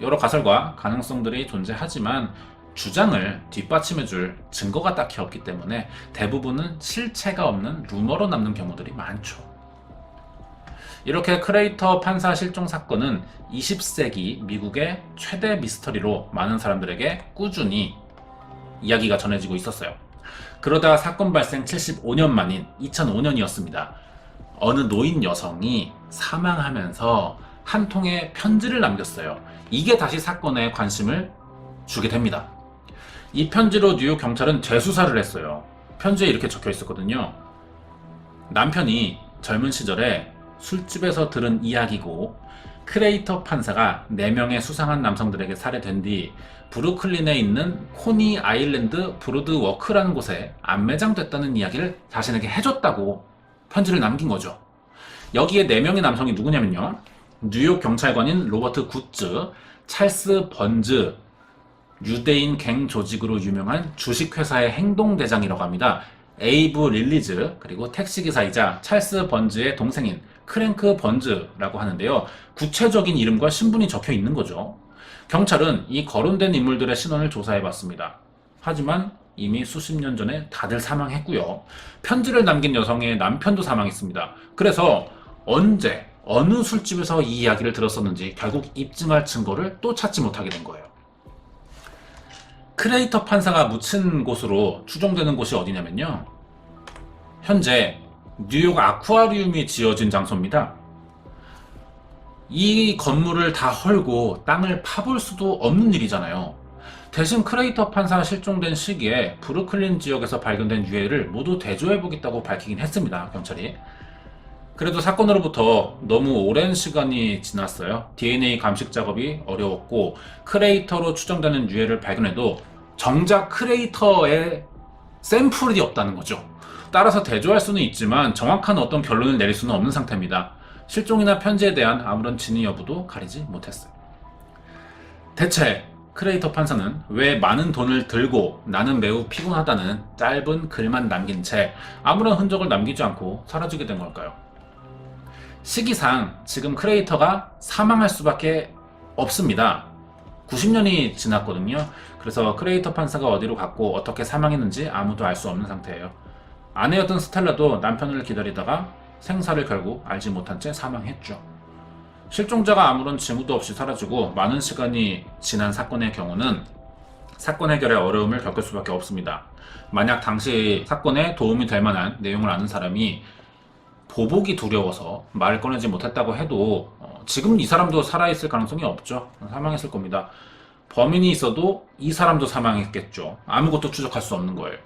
여러 가설과 가능성들이 존재하지만 주장을 뒷받침해줄 증거가 딱히 없기 때문에 대부분은 실체가 없는 루머로 남는 경우들이 많죠. 이렇게 크레이터 판사 실종 사건은 20세기 미국의 최대 미스터리로 많은 사람들에게 꾸준히 이야기가 전해지고 있었어요. 그러다 사건 발생 75년 만인 2005년이었습니다. 어느 노인 여성이 사망하면서 한 통의 편지를 남겼어요. 이게 다시 사건에 관심을 주게 됩니다. 이 편지로 뉴욕 경찰은 재수사를 했어요. 편지에 이렇게 적혀 있었거든요. 남편이 젊은 시절에 술집에서 들은 이야기고 크레이터 판사가 4명의 수상한 남성들에게 살해된 뒤 브루클린에 있는 코니 아일랜드 브로드워크라는 곳에 안매장됐다는 이야기를 자신에게 해줬다고 편지를 남긴 거죠. 여기에 4명의 남성이 누구냐면요. 뉴욕 경찰관인 로버트 굿즈, 찰스 번즈, 유대인 갱 조직으로 유명한 주식회사의 행동대장이라고 합니다. 에이브 릴리즈, 그리고 택시기사이자 찰스 번즈의 동생인 크랭크 번즈라고 하는데요. 구체적인 이름과 신분이 적혀 있는 거죠. 경찰은 이 거론된 인물들의 신원을 조사해봤습니다. 하지만 이미 수십 년 전에 다들 사망했고요. 편지를 남긴 여성의 남편도 사망했습니다. 그래서 언제, 어느 술집에서 이 이야기를 들었었는지 결국 입증할 증거를 또 찾지 못하게 된 거예요. 크레이터 판사가 묻힌 곳으로 추정되는 곳이 어디냐면요. 현재 뉴욕 아쿠아리움이 지어진 장소입니다. 이 건물을 다 헐고 땅을 파볼 수도 없는 일이잖아요. 대신 크레이터 판사가 실종된 시기에 브루클린 지역에서 발견된 유해를 모두 대조해보겠다고 밝히긴 했습니다. 경찰이. 그래도 사건으로부터 너무 오랜 시간이 지났어요. DNA 감식 작업이 어려웠고 크레이터로 추정되는 유해를 발견해도 정작 크레이터의 샘플이 없다는 거죠. 따라서 대조할 수는 있지만 정확한 어떤 결론을 내릴 수는 없는 상태입니다. 실종이나 편지에 대한 아무런 진위 여부도 가리지 못했어요. 대체 크레이터 판사는 왜 많은 돈을 들고 나는 매우 피곤하다는 짧은 글만 남긴 채 아무런 흔적을 남기지 않고 사라지게 된 걸까요? 시기상 지금 크레이터가 사망할 수밖에 없습니다. 90년이 지났거든요. 그래서 크레이터 판사가 어디로 갔고 어떻게 사망했는지 아무도 알 수 없는 상태예요. 아내였던 스텔라도 남편을 기다리다가 생사를 결국 알지 못한 채 사망했죠. 실종자가 아무런 징후도 없이 사라지고 많은 시간이 지난 사건의 경우는 사건 해결에 어려움을 겪을 수밖에 없습니다. 만약 당시 사건에 도움이 될 만한 내용을 아는 사람이 보복이 두려워서 말을 꺼내지 못했다고 해도 지금 이 사람도 살아있을 가능성이 없죠. 사망했을 겁니다. 범인이 있어도 이 사람도 사망했겠죠. 아무것도 추적할 수 없는 거예요.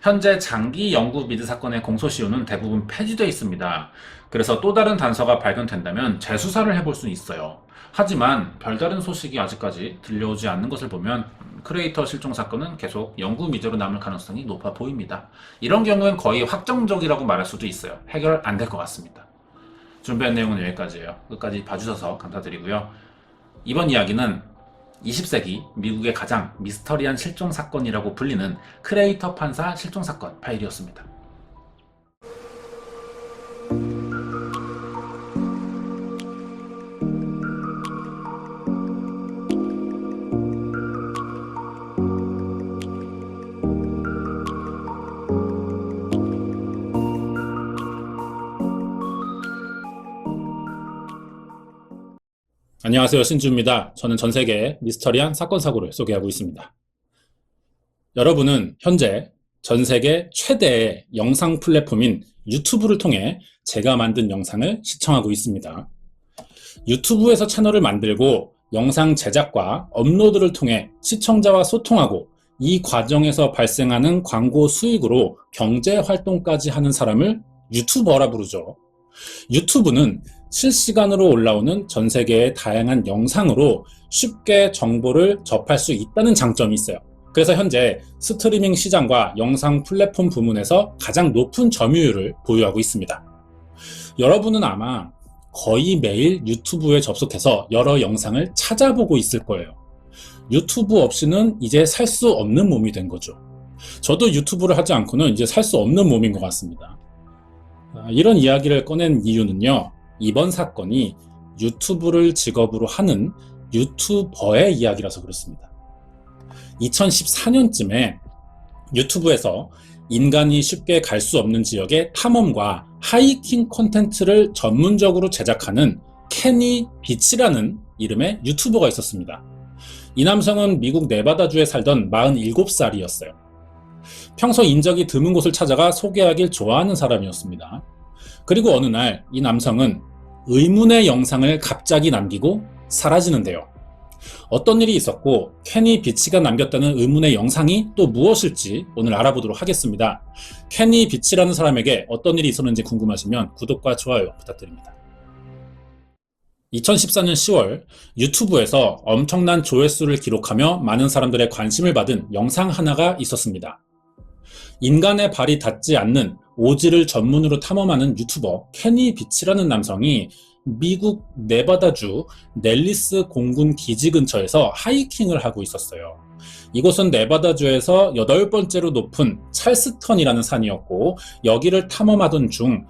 현재 장기 영구 미드 사건의 공소시효는 대부분 폐지되어 있습니다. 그래서 또 다른 단서가 발견된다면 재수사를 해볼 수 있어요. 하지만 별다른 소식이 아직까지 들려오지 않는 것을 보면 크레이터 실종 사건은 계속 영구 미제로 남을 가능성이 높아 보입니다. 이런 경우엔 거의 확정적이라고 말할 수도 있어요. 해결 안 될 것 같습니다. 준비한 내용은 여기까지예요. 끝까지 봐주셔서 감사드리고요. 이번 이야기는 20세기 미국의 가장 미스터리한 실종 사건이라고 불리는 크레이터 판사 실종 사건 파일이었습니다. 안녕하세요, 신주입니다. 저는 전 세계의 미스터리한 사건 사고를 소개하고 있습니다. 여러분은 현재 전 세계 최대의 영상 플랫폼인 유튜브를 통해 제가 만든 영상을 시청하고 있습니다. 유튜브에서 채널을 만들고 영상 제작과 업로드를 통해 시청자와 소통하고 이 과정에서 발생하는 광고 수익으로 경제 활동까지 하는 사람을 유튜버라 부르죠. 유튜브는 실시간으로 올라오는 전 세계의 다양한 영상으로 쉽게 정보를 접할 수 있다는 장점이 있어요. 그래서 현재 스트리밍 시장과 영상 플랫폼 부문에서 가장 높은 점유율을 보유하고 있습니다. 여러분은 아마 거의 매일 유튜브에 접속해서 여러 영상을 찾아보고 있을 거예요. 유튜브 없이는 이제 살 수 없는 몸이 된 거죠. 저도 유튜브를 하지 않고는 이제 살 수 없는 몸인 것 같습니다. 이런 이야기를 꺼낸 이유는요, 이번 사건이 유튜브를 직업으로 하는 유튜버의 이야기라서 그렇습니다. 2014년쯤에 유튜브에서 인간이 쉽게 갈 수 없는 지역의 탐험과 하이킹 콘텐츠를 전문적으로 제작하는 케니 비치라는 이름의 유튜버가 있었습니다. 이 남성은 미국 네바다주에 살던 47살이었어요. 평소 인적이 드문 곳을 찾아가 소개하길 좋아하는 사람이었습니다. 그리고 어느 날 이 남성은 의문의 영상을 갑자기 남기고 사라지는데요. 어떤 일이 있었고 케니 비치가 남겼다는 의문의 영상이 또 무엇일지 오늘 알아보도록 하겠습니다. 케니 비치라는 사람에게 어떤 일이 있었는지 궁금하시면 구독과 좋아요 부탁드립니다. 2014년 10월 유튜브에서 엄청난 조회수를 기록하며 많은 사람들의 관심을 받은 영상 하나가 있었습니다. 인간의 발이 닿지 않는 오지를 전문으로 탐험하는 유튜버 케니 비치라는 남성이 미국 네바다주 넬리스 공군 기지 근처에서 하이킹을 하고 있었어요. 이곳은 네바다주에서 8번째로 높은 찰스턴이라는 산이었고, 여기를 탐험하던 중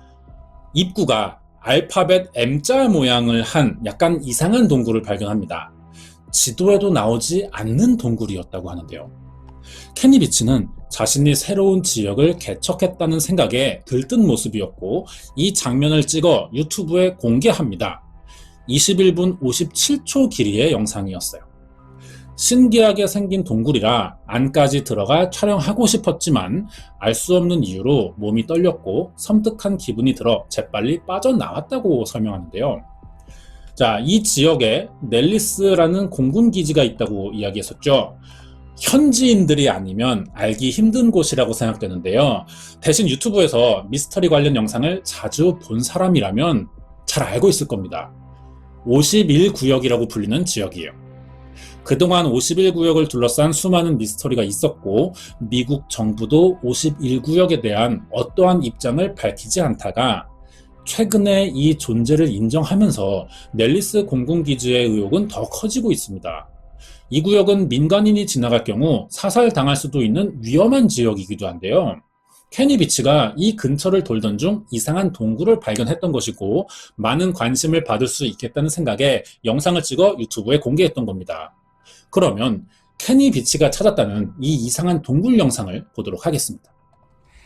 입구가 알파벳 M자 모양을 한 약간 이상한 동굴을 발견합니다. 지도에도 나오지 않는 동굴이었다고 하는데요. 케니 비치는 자신이 새로운 지역을 개척했다는 생각에 들뜬 모습이었고, 이 장면을 찍어 유튜브에 공개합니다. 21분 57초 길이의 영상이었어요. 신기하게 생긴 동굴이라 안까지 들어가 촬영하고 싶었지만 알 수 없는 이유로 몸이 떨렸고 섬뜩한 기분이 들어 재빨리 빠져나왔다고 설명하는데요. 자, 이 지역에 넬리스라는 공군 기지가 있다고 이야기했었죠. 현지인들이 아니면 알기 힘든 곳이라고 생각되는데요. 대신 유튜브에서 미스터리 관련 영상을 자주 본 사람이라면 잘 알고 있을 겁니다. 51구역이라고 불리는 지역이에요. 그동안 51구역을 둘러싼 수많은 미스터리가 있었고, 미국 정부도 51구역에 대한 어떠한 입장을 밝히지 않다가 최근에 이 존재를 인정하면서 넬리스 공군기지의 의혹은 더 커지고 있습니다. 이 구역은 민간인이 지나갈 경우 사살당할 수도 있는 위험한 지역이기도 한데요. 케니 비치가 이 근처를 돌던 중 이상한 동굴을 발견했던 것이고, 많은 관심을 받을 수 있겠다는 생각에 영상을 찍어 유튜브에 공개했던 겁니다. 그러면 케니 비치가 찾았다는 이 이상한 동굴 영상을 보도록 하겠습니다.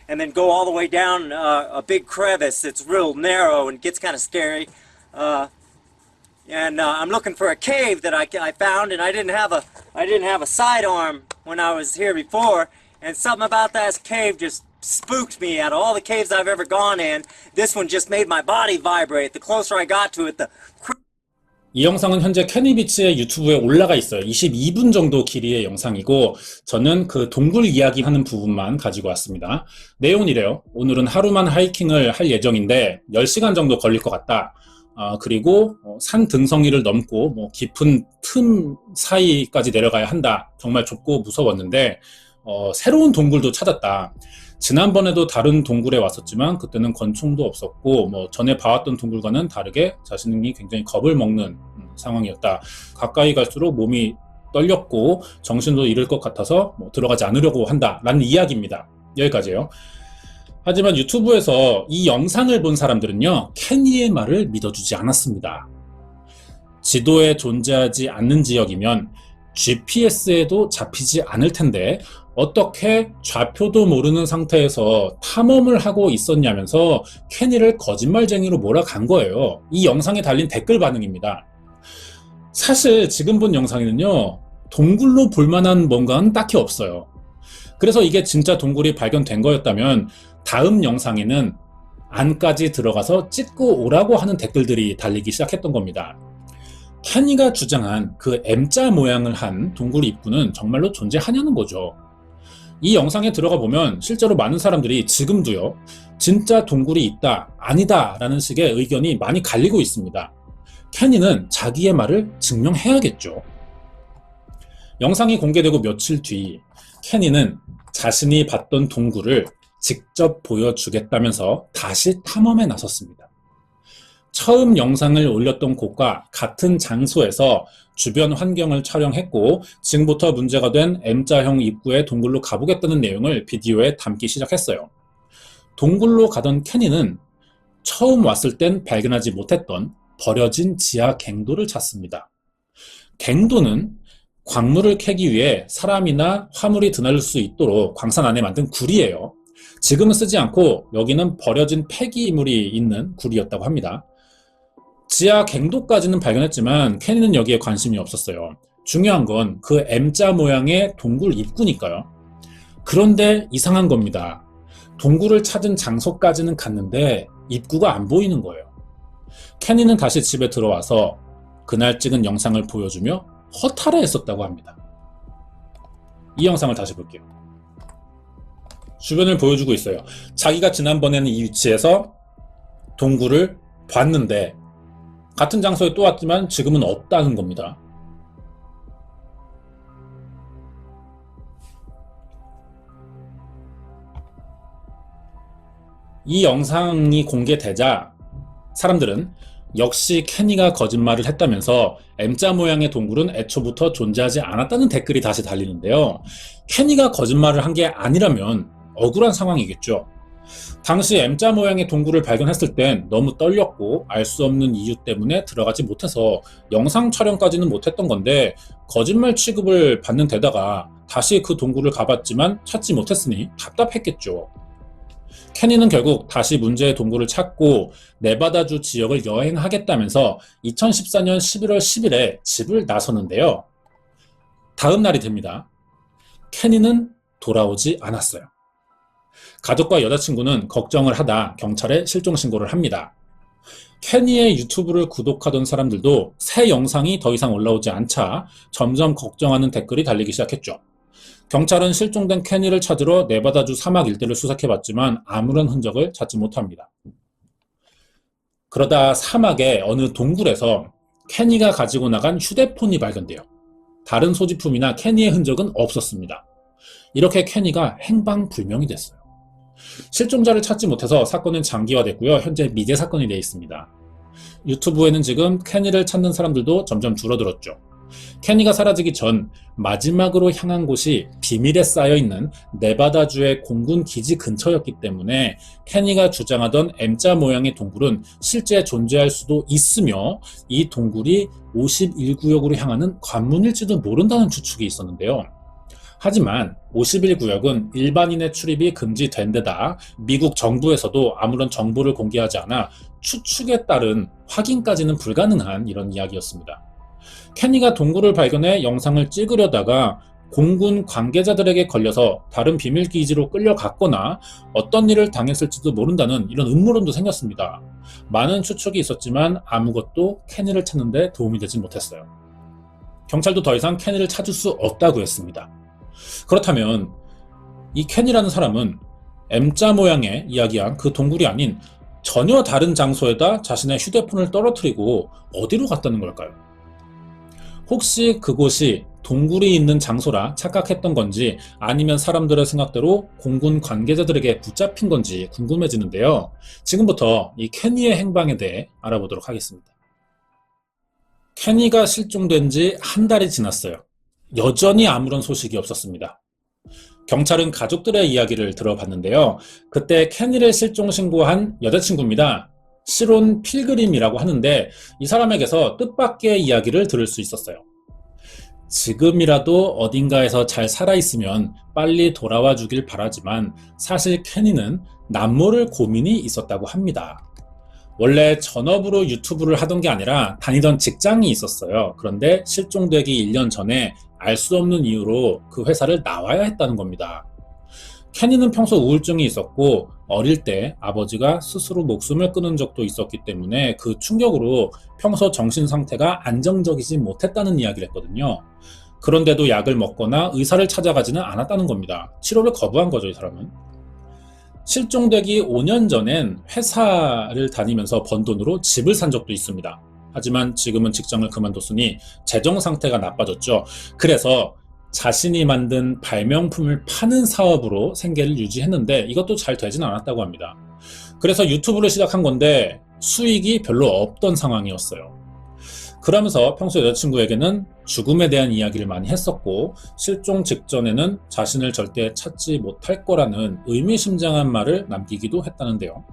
And then go all the way down a big crevice that's real narrow and gets kind of scary. I'm looking for a cave that I found, and I didn't have a sidearm when I was here before, and something about that cave just spooked me. Out of all the caves I've ever gone in, this one just made my body vibrate. The closer I got to it, 이 영상은 현재 케니 비치의 유튜브에 올라가 있어요. 22분 정도 길이의 영상이고, 저는 그 동굴 이야기하는 부분만 가지고 왔습니다. 내용은 이래요. 오늘은 하루만 하이킹을 할 예정인데 10시간 정도 걸릴 것 같다. 그리고 산 등성이를 넘고 깊은 틈 사이까지 내려가야 한다. 정말 좁고 무서웠는데 새로운 동굴도 찾았다. 지난번에도 다른 동굴에 왔었지만 그때는 권총도 없었고 전에 봐왔던 동굴과는 다르게 자신이 굉장히 겁을 먹는 상황이었다. 가까이 갈수록 몸이 떨렸고 정신도 잃을 것 같아서 들어가지 않으려고 한다라는 이야기입니다. 여기까지예요. 하지만 유튜브에서 이 영상을 본 사람들은요, 케니의 말을 믿어주지 않았습니다. 지도에 존재하지 않는 지역이면 GPS에도 잡히지 않을 텐데 어떻게 좌표도 모르는 상태에서 탐험을 하고 있었냐면서 케니를 거짓말쟁이로 몰아간 거예요. 이 영상에 달린 댓글 반응입니다. 사실 지금 본 영상에는요, 동굴로 볼만한 뭔가는 딱히 없어요. 그래서 이게 진짜 동굴이 발견된 거였다면 다음 영상에는 안까지 들어가서 찍고 오라고 하는 댓글들이 달리기 시작했던 겁니다. 케니가 주장한 그 M자 모양을 한 동굴 입구는 정말로 존재하냐는 거죠. 이 영상에 들어가 보면 실제로 많은 사람들이 지금도요, 진짜 동굴이 있다, 아니다 라는 식의 의견이 많이 갈리고 있습니다. 케니는 자기의 말을 증명해야겠죠. 영상이 공개되고 며칠 뒤 케니는 자신이 봤던 동굴을 직접 보여주겠다면서 다시 탐험에 나섰습니다. 처음 영상을 올렸던 곳과 같은 장소에서 주변 환경을 촬영했고, 지금부터 문제가 된 M자형 입구의 동굴로 가보겠다는 내용을 비디오에 담기 시작했어요. 동굴로 가던 케니는 처음 왔을 땐 발견하지 못했던 버려진 지하 갱도를 찾습니다. 갱도는 광물을 캐기 위해 사람이나 화물이 드나들 수 있도록 광산 안에 만든 굴이에요. 지금은 쓰지 않고 여기는 버려진 폐기물이 있는 굴이었다고 합니다. 지하 갱도까지는 발견했지만 케니는 여기에 관심이 없었어요. 중요한 건 그 M자 모양의 동굴 입구니까요. 그런데 이상한 겁니다. 동굴을 찾은 장소까지는 갔는데 입구가 안 보이는 거예요. 케니는 다시 집에 들어와서 그날 찍은 영상을 보여주며 허탈해했었다고 합니다. 이 영상을 다시 볼게요. 주변을 보여주고 있어요. 자기가 지난번에는 이 위치에서 동굴을 봤는데 같은 장소에 또 왔지만 지금은 없다는 겁니다. 이 영상이 공개되자 사람들은 역시 케니가 거짓말을 했다면서 M자 모양의 동굴은 애초부터 존재하지 않았다는 댓글이 다시 달리는데요. 케니가 거짓말을 한 게 아니라면 억울한 상황이겠죠. 당시 M자 모양의 동굴을 발견했을 땐 너무 떨렸고 알 수 없는 이유 때문에 들어가지 못해서 영상 촬영까지는 못했던 건데 거짓말 취급을 받는 데다가 다시 그 동굴을 가봤지만 찾지 못했으니 답답했겠죠. 케니는 결국 다시 문제의 동굴을 찾고 네바다주 지역을 여행하겠다면서 2014년 11월 10일에 집을 나서는데요. 다음 날이 됩니다. 케니는 돌아오지 않았어요. 가족과 여자친구는 걱정을 하다 경찰에 실종 신고를 합니다. 케니의 유튜브를 구독하던 사람들도 새 영상이 더 이상 올라오지 않자 점점 걱정하는 댓글이 달리기 시작했죠. 경찰은 실종된 케니를 찾으러 네바다주 사막 일대를 수색해봤지만 아무런 흔적을 찾지 못합니다. 그러다 사막의 어느 동굴에서 케니가 가지고 나간 휴대폰이 발견돼요. 다른 소지품이나 케니의 흔적은 없었습니다. 이렇게 케니가 행방불명이 됐어요. 실종자를 찾지 못해서 사건은 장기화됐고요. 현재 미제 사건이 되어 있습니다. 유튜브에는 지금 케니를 찾는 사람들도 점점 줄어들었죠. 케니가 사라지기 전 마지막으로 향한 곳이 비밀에 쌓여있는 네바다주의 공군 기지 근처였기 때문에 케니가 주장하던 M자 모양의 동굴은 실제 존재할 수도 있으며 이 동굴이 51구역으로 향하는 관문일지도 모른다는 추측이 있었는데요. 하지만 51구역은 일반인의 출입이 금지된 데다 미국 정부에서도 아무런 정보를 공개하지 않아 추측에 따른 확인까지는 불가능한 이런 이야기였습니다. 케니가 동굴을 발견해 영상을 찍으려다가 공군 관계자들에게 걸려서 다른 비밀 기지로 끌려갔거나 어떤 일을 당했을지도 모른다는 이런 음모론도 생겼습니다. 많은 추측이 있었지만 아무것도 케니를 찾는 데 도움이 되지 못했어요. 경찰도 더 이상 케니를 찾을 수 없다고 했습니다. 그렇다면 이 케니라는 사람은 M자 모양의 이야기한 그 동굴이 아닌 전혀 다른 장소에다 자신의 휴대폰을 떨어뜨리고 어디로 갔다는 걸까요? 혹시 그곳이 동굴이 있는 장소라 착각했던 건지 아니면 사람들의 생각대로 공군 관계자들에게 붙잡힌 건지 궁금해지는데요. 지금부터 이 케니의 행방에 대해 알아보도록 하겠습니다. 케니가 실종된 지 한 달이 지났어요. 여전히 아무런 소식이 없었습니다. 경찰은 가족들의 이야기를 들어봤는데요. 그때 케니를 실종 신고한 여자친구입니다. 시론 필그림이라고 하는데 이 사람에게서 뜻밖의 이야기를 들을 수 있었어요. 지금이라도 어딘가에서 잘 살아있으면 빨리 돌아와 주길 바라지만 사실 케니는 남모를 고민이 있었다고 합니다. 원래 전업으로 유튜브를 하던 게 아니라 다니던 직장이 있었어요. 그런데 실종되기 1년 전에 알 수 없는 이유로 그 회사를 나와야 했다는 겁니다. 케니는 평소 우울증이 있었고 어릴 때 아버지가 스스로 목숨을 끊은 적도 있었기 때문에 그 충격으로 평소 정신 상태가 안정적이지 못했다는 이야기를 했거든요. 그런데도 약을 먹거나 의사를 찾아가지는 않았다는 겁니다. 치료를 거부한 거죠, 이 사람은. 실종되기 5년 전엔 회사를 다니면서 번 돈으로 집을 산 적도 있습니다. 하지만 지금은 직장을 그만뒀으니 재정 상태가 나빠졌죠. 그래서 자신이 만든 발명품을 파는 사업으로 생계를 유지했는데 이것도 잘 되진 않았다고 합니다. 그래서 유튜브를 시작한 건데 수익이 별로 없던 상황이었어요. 그러면서 평소 여자친구에게는 죽음에 대한 이야기를 많이 했었고 실종 직전에는 자신을 절대 찾지 못할 거라는 의미심장한 말을 남기기도 했다는데요.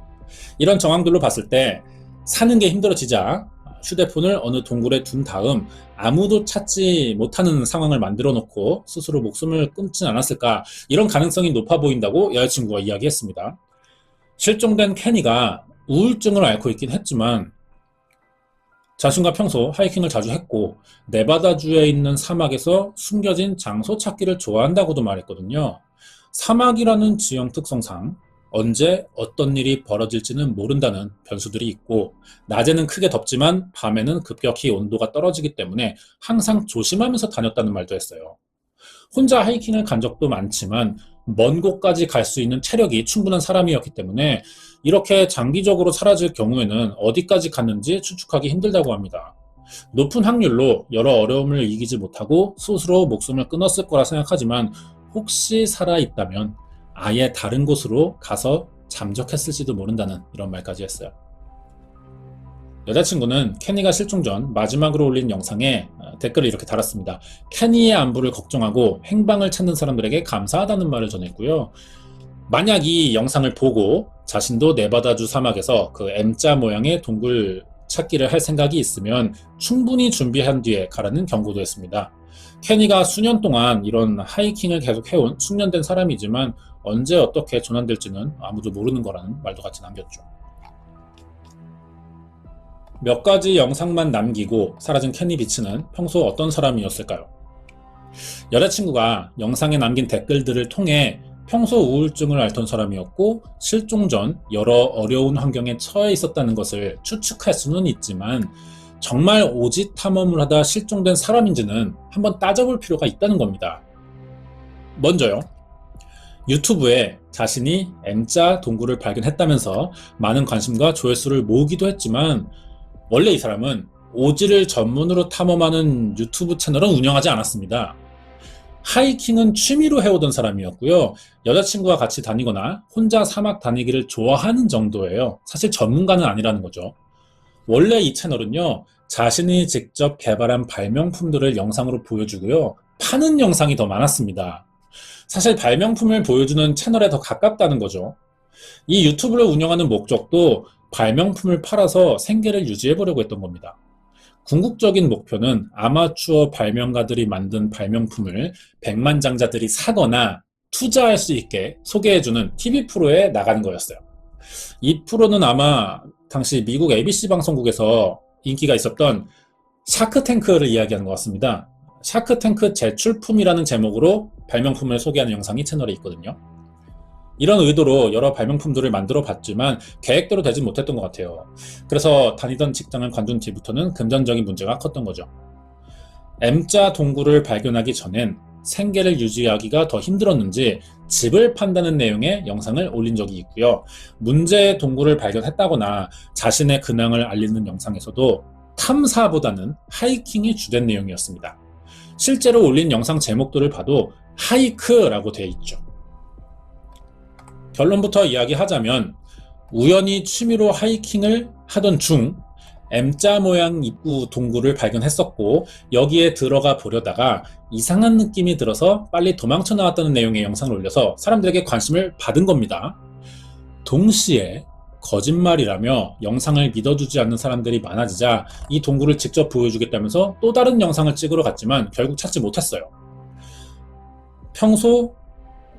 이런 정황들로 봤을 때 사는 게 힘들어지자 휴대폰을 어느 동굴에 둔 다음 아무도 찾지 못하는 상황을 만들어 놓고 스스로 목숨을 끊진 않았을까, 이런 가능성이 높아 보인다고 여자친구가 이야기했습니다. 실종된 케니가 우울증을 앓고 있긴 했지만 자신과 평소 하이킹을 자주 했고 네바다주에 있는 사막에서 숨겨진 장소 찾기를 좋아한다고도 말했거든요. 사막이라는 지형 특성상 언제 어떤 일이 벌어질지는 모른다는 변수들이 있고 낮에는 크게 덥지만 밤에는 급격히 온도가 떨어지기 때문에 항상 조심하면서 다녔다는 말도 했어요. 혼자 하이킹을 간 적도 많지만 먼 곳까지 갈 수 있는 체력이 충분한 사람이었기 때문에 이렇게 장기적으로 사라질 경우에는 어디까지 갔는지 추측하기 힘들다고 합니다. 높은 확률로 여러 어려움을 이기지 못하고 스스로 목숨을 끊었을 거라 생각하지만 혹시 살아있다면 아예 다른 곳으로 가서 잠적했을지도 모른다는 이런 말까지 했어요. 여자친구는 케니가 실종 전 마지막으로 올린 영상에 댓글을 이렇게 달았습니다. 케니의 안부를 걱정하고 행방을 찾는 사람들에게 감사하다는 말을 전했고요. 만약 이 영상을 보고 자신도 네바다주 사막에서 그 M자 모양의 동굴 찾기를 할 생각이 있으면 충분히 준비한 뒤에 가라는 경고도 했습니다. 케니가 수년 동안 이런 하이킹을 계속 해온 숙련된 사람이지만 언제 어떻게 조난될지는 아무도 모르는 거라는 말도 같이 남겼죠. 몇 가지 영상만 남기고 사라진 케니 비치는 평소 어떤 사람이었을까요? 여자친구가 영상에 남긴 댓글들을 통해 평소 우울증을 앓던 사람이었고 실종 전 여러 어려운 환경에 처해 있었다는 것을 추측할 수는 있지만 정말 오지 탐험을 하다 실종된 사람인지는 한번 따져볼 필요가 있다는 겁니다. 먼저요. 유튜브에 자신이 M자 동굴을 발견했다면서 많은 관심과 조회수를 모으기도 했지만 원래 이 사람은 오지를 전문으로 탐험하는 유튜브 채널은 운영하지 않았습니다. 하이킹은 취미로 해오던 사람이었고요. 여자친구와 같이 다니거나 혼자 사막 다니기를 좋아하는 정도예요. 사실 전문가는 아니라는 거죠. 원래 이 채널은요, 자신이 직접 개발한 발명품들을 영상으로 보여주고요. 파는 영상이 더 많았습니다. 사실 발명품을 보여주는 채널에 더 가깝다는 거죠. 이 유튜브를 운영하는 목적도 발명품을 팔아서 생계를 유지해보려고 했던 겁니다. 궁극적인 목표는 아마추어 발명가들이 만든 발명품을 백만장자들이 사거나 투자할 수 있게 소개해주는 TV 프로에 나가는 거였어요. 이 프로는 아마 당시 미국 ABC 방송국에서 인기가 있었던 샤크탱크를 이야기하는 것 같습니다. 샤크탱크 재출품이라는 제목으로 발명품을 소개하는 영상이 채널에 있거든요. 이런 의도로 여러 발명품들을 만들어 봤지만 계획대로 되진 못했던 것 같아요. 그래서 다니던 직장을 관둔 뒤부터는 금전적인 문제가 컸던 거죠. M자 동굴을 발견하기 전엔 생계를 유지하기가 더 힘들었는지 집을 판다는 내용의 영상을 올린 적이 있고요. 문제의 동굴을 발견했다거나 자신의 근황을 알리는 영상에서도 탐사보다는 하이킹이 주된 내용이었습니다. 실제로 올린 영상 제목들을 봐도 하이크라고 되어 있죠. 결론부터 이야기하자면 우연히 취미로 하이킹을 하던 중 M자 모양 입구 동굴을 발견했었고 여기에 들어가 보려다가 이상한 느낌이 들어서 빨리 도망쳐 나왔다는 내용의 영상을 올려서 사람들에게 관심을 받은 겁니다. 동시에 거짓말이라며 영상을 믿어주지 않는 사람들이 많아지자 이 동굴을 직접 보여주겠다면서 또 다른 영상을 찍으러 갔지만 결국 찾지 못했어요. 평소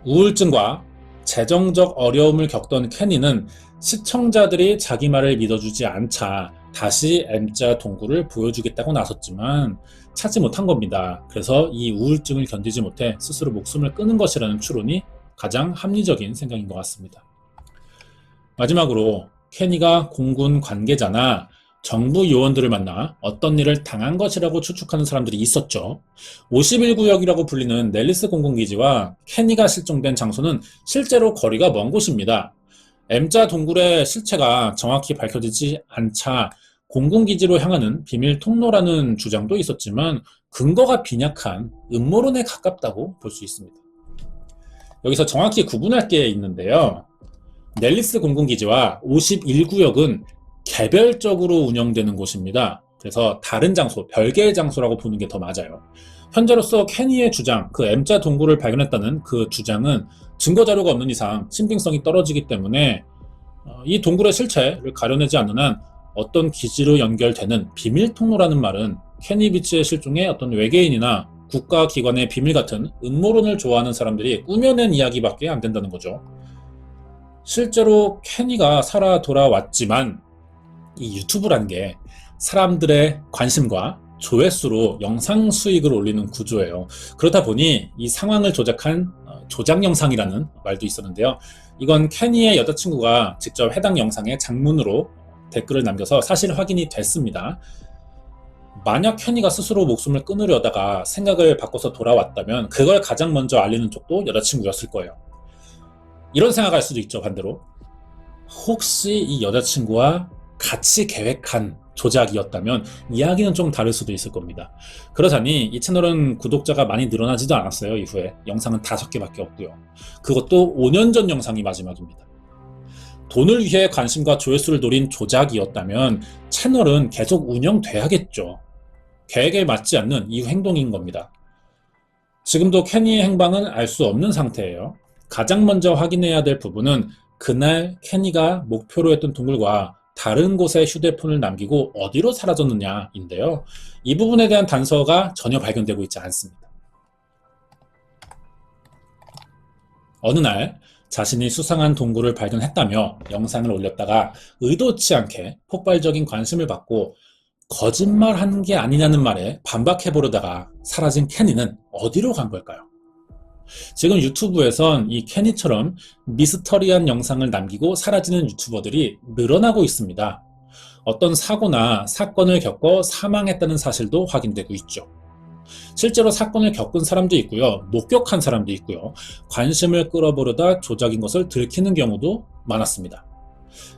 우울증과 재정적 어려움을 겪던 케니는 시청자들이 자기 말을 믿어주지 않자 다시 M자 동굴을 보여주겠다고 나섰지만 찾지 못한 겁니다. 그래서 이 우울증을 견디지 못해 스스로 목숨을 끊은 것이라는 추론이 가장 합리적인 생각인 것 같습니다. 마지막으로 케니가 공군 관계자나 정부 요원들을 만나 어떤 일을 당한 것이라고 추측하는 사람들이 있었죠. 51구역이라고 불리는 넬리스 공군기지와 케니가 실종된 장소는 실제로 거리가 먼 곳입니다. M자 동굴의 실체가 정확히 밝혀지지 않자 공군기지로 향하는 비밀 통로라는 주장도 있었지만 근거가 빈약한 음모론에 가깝다고 볼 수 있습니다. 여기서 정확히 구분할 게 있는데요. 넬리스 공군기지와 51구역은 개별적으로 운영되는 곳입니다. 그래서 다른 장소, 별개의 장소라고 보는 게 더 맞아요. 현재로서 케니의 주장, 그 M자 동굴을 발견했다는 그 주장은 증거자료가 없는 이상 신빙성이 떨어지기 때문에 이 동굴의 실체를 가려내지 않는 한 어떤 기지로 연결되는 비밀 통로라는 말은 케니 비치의 실종에 어떤 외계인이나 국가기관의 비밀 같은 음모론을 좋아하는 사람들이 꾸며낸 이야기밖에 안 된다는 거죠. 실제로 케니가 살아 돌아왔지만 이 유튜브라는 게 사람들의 관심과 조회수로 영상 수익을 올리는 구조예요. 그렇다 보니 이 상황을 조작한 조작 영상이라는 말도 있었는데요. 이건 케니의 여자친구가 직접 해당 영상에 장문으로 댓글을 남겨서 사실 확인이 됐습니다. 만약 케니가 스스로 목숨을 끊으려다가 생각을 바꿔서 돌아왔다면 그걸 가장 먼저 알리는 쪽도 여자친구였을 거예요. 이런 생각할 수도 있죠, 반대로. 혹시 이 여자친구와 같이 계획한 조작이었다면 이야기는 좀 다를 수도 있을 겁니다. 그러자니 이 채널은 구독자가 많이 늘어나지도 않았어요. 이후에 영상은 5개밖에 없고요. 그것도 5년 전 영상이 마지막입니다. 돈을 위해 관심과 조회수를 노린 조작이었다면 채널은 계속 운영돼야겠죠. 계획에 맞지 않는 이후 행동인 겁니다. 지금도 케니의 행방은 알 수 없는 상태예요. 가장 먼저 확인해야 될 부분은 그날 케니가 목표로 했던 동굴과 다른 곳에 휴대폰을 남기고 어디로 사라졌느냐인데요. 이 부분에 대한 단서가 전혀 발견되고 있지 않습니다. 어느 날 자신이 수상한 동굴을 발견했다며 영상을 올렸다가 의도치 않게 폭발적인 관심을 받고 거짓말하는 게 아니냐는 말에 반박해보려다가 사라진 케니는 어디로 간 걸까요? 지금 유튜브에선 이 케니처럼 미스터리한 영상을 남기고 사라지는 유튜버들이 늘어나고 있습니다. 어떤 사고나 사건을 겪어 사망했다는 사실도 확인되고 있죠. 실제로 사건을 겪은 사람도 있고요. 목격한 사람도 있고요. 관심을 끌어보려다 조작인 것을 들키는 경우도 많았습니다.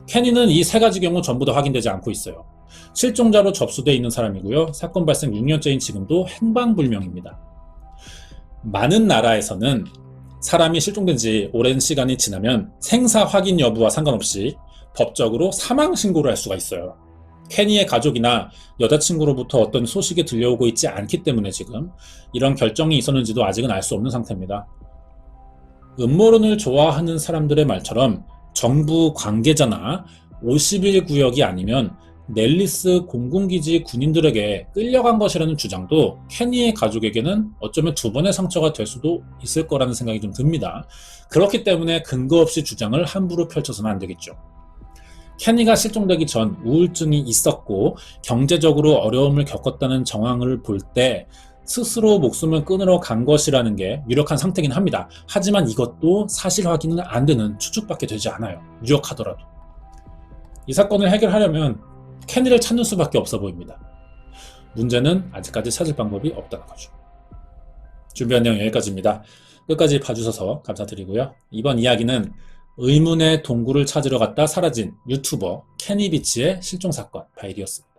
케니는 이 3가지 경우 전부 다 확인되지 않고 있어요. 실종자로 접수되어 있는 사람이고요. 사건 발생 6년째인 지금도 행방불명입니다. 많은 나라에서는 사람이 실종된 지 오랜 시간이 지나면 생사 확인 여부와 상관없이 법적으로 사망 신고를 할 수가 있어요. 케니의 가족이나 여자친구로부터 어떤 소식이 들려오고 있지 않기 때문에 지금 이런 결정이 있었는지도 아직은 알 수 없는 상태입니다. 음모론을 좋아하는 사람들의 말처럼 정부 관계자나 51구역이 아니면 넬리스 공군기지 군인들에게 끌려간 것이라는 주장도 케니의 가족에게는 어쩌면 2번의 상처가 될 수도 있을 거라는 생각이 좀 듭니다. 그렇기 때문에 근거 없이 주장을 함부로 펼쳐서는 안 되겠죠. 케니가 실종되기 전 우울증이 있었고 경제적으로 어려움을 겪었다는 정황을 볼 때 스스로 목숨을 끊으러 간 것이라는 게 유력한 상태긴 합니다. 하지만 이것도 사실 확인은 안 되는 추측밖에 되지 않아요. 유력하더라도. 이 사건을 해결하려면 케니를 찾는 수밖에 없어 보입니다. 문제는 아직까지 찾을 방법이 없다는 거죠. 준비한 내용 여기까지입니다. 끝까지 봐주셔서 감사드리고요. 이번 이야기는 의문의 동굴을 찾으러 갔다 사라진 유튜버 케니 비치의 실종 사건 파일이었습니다.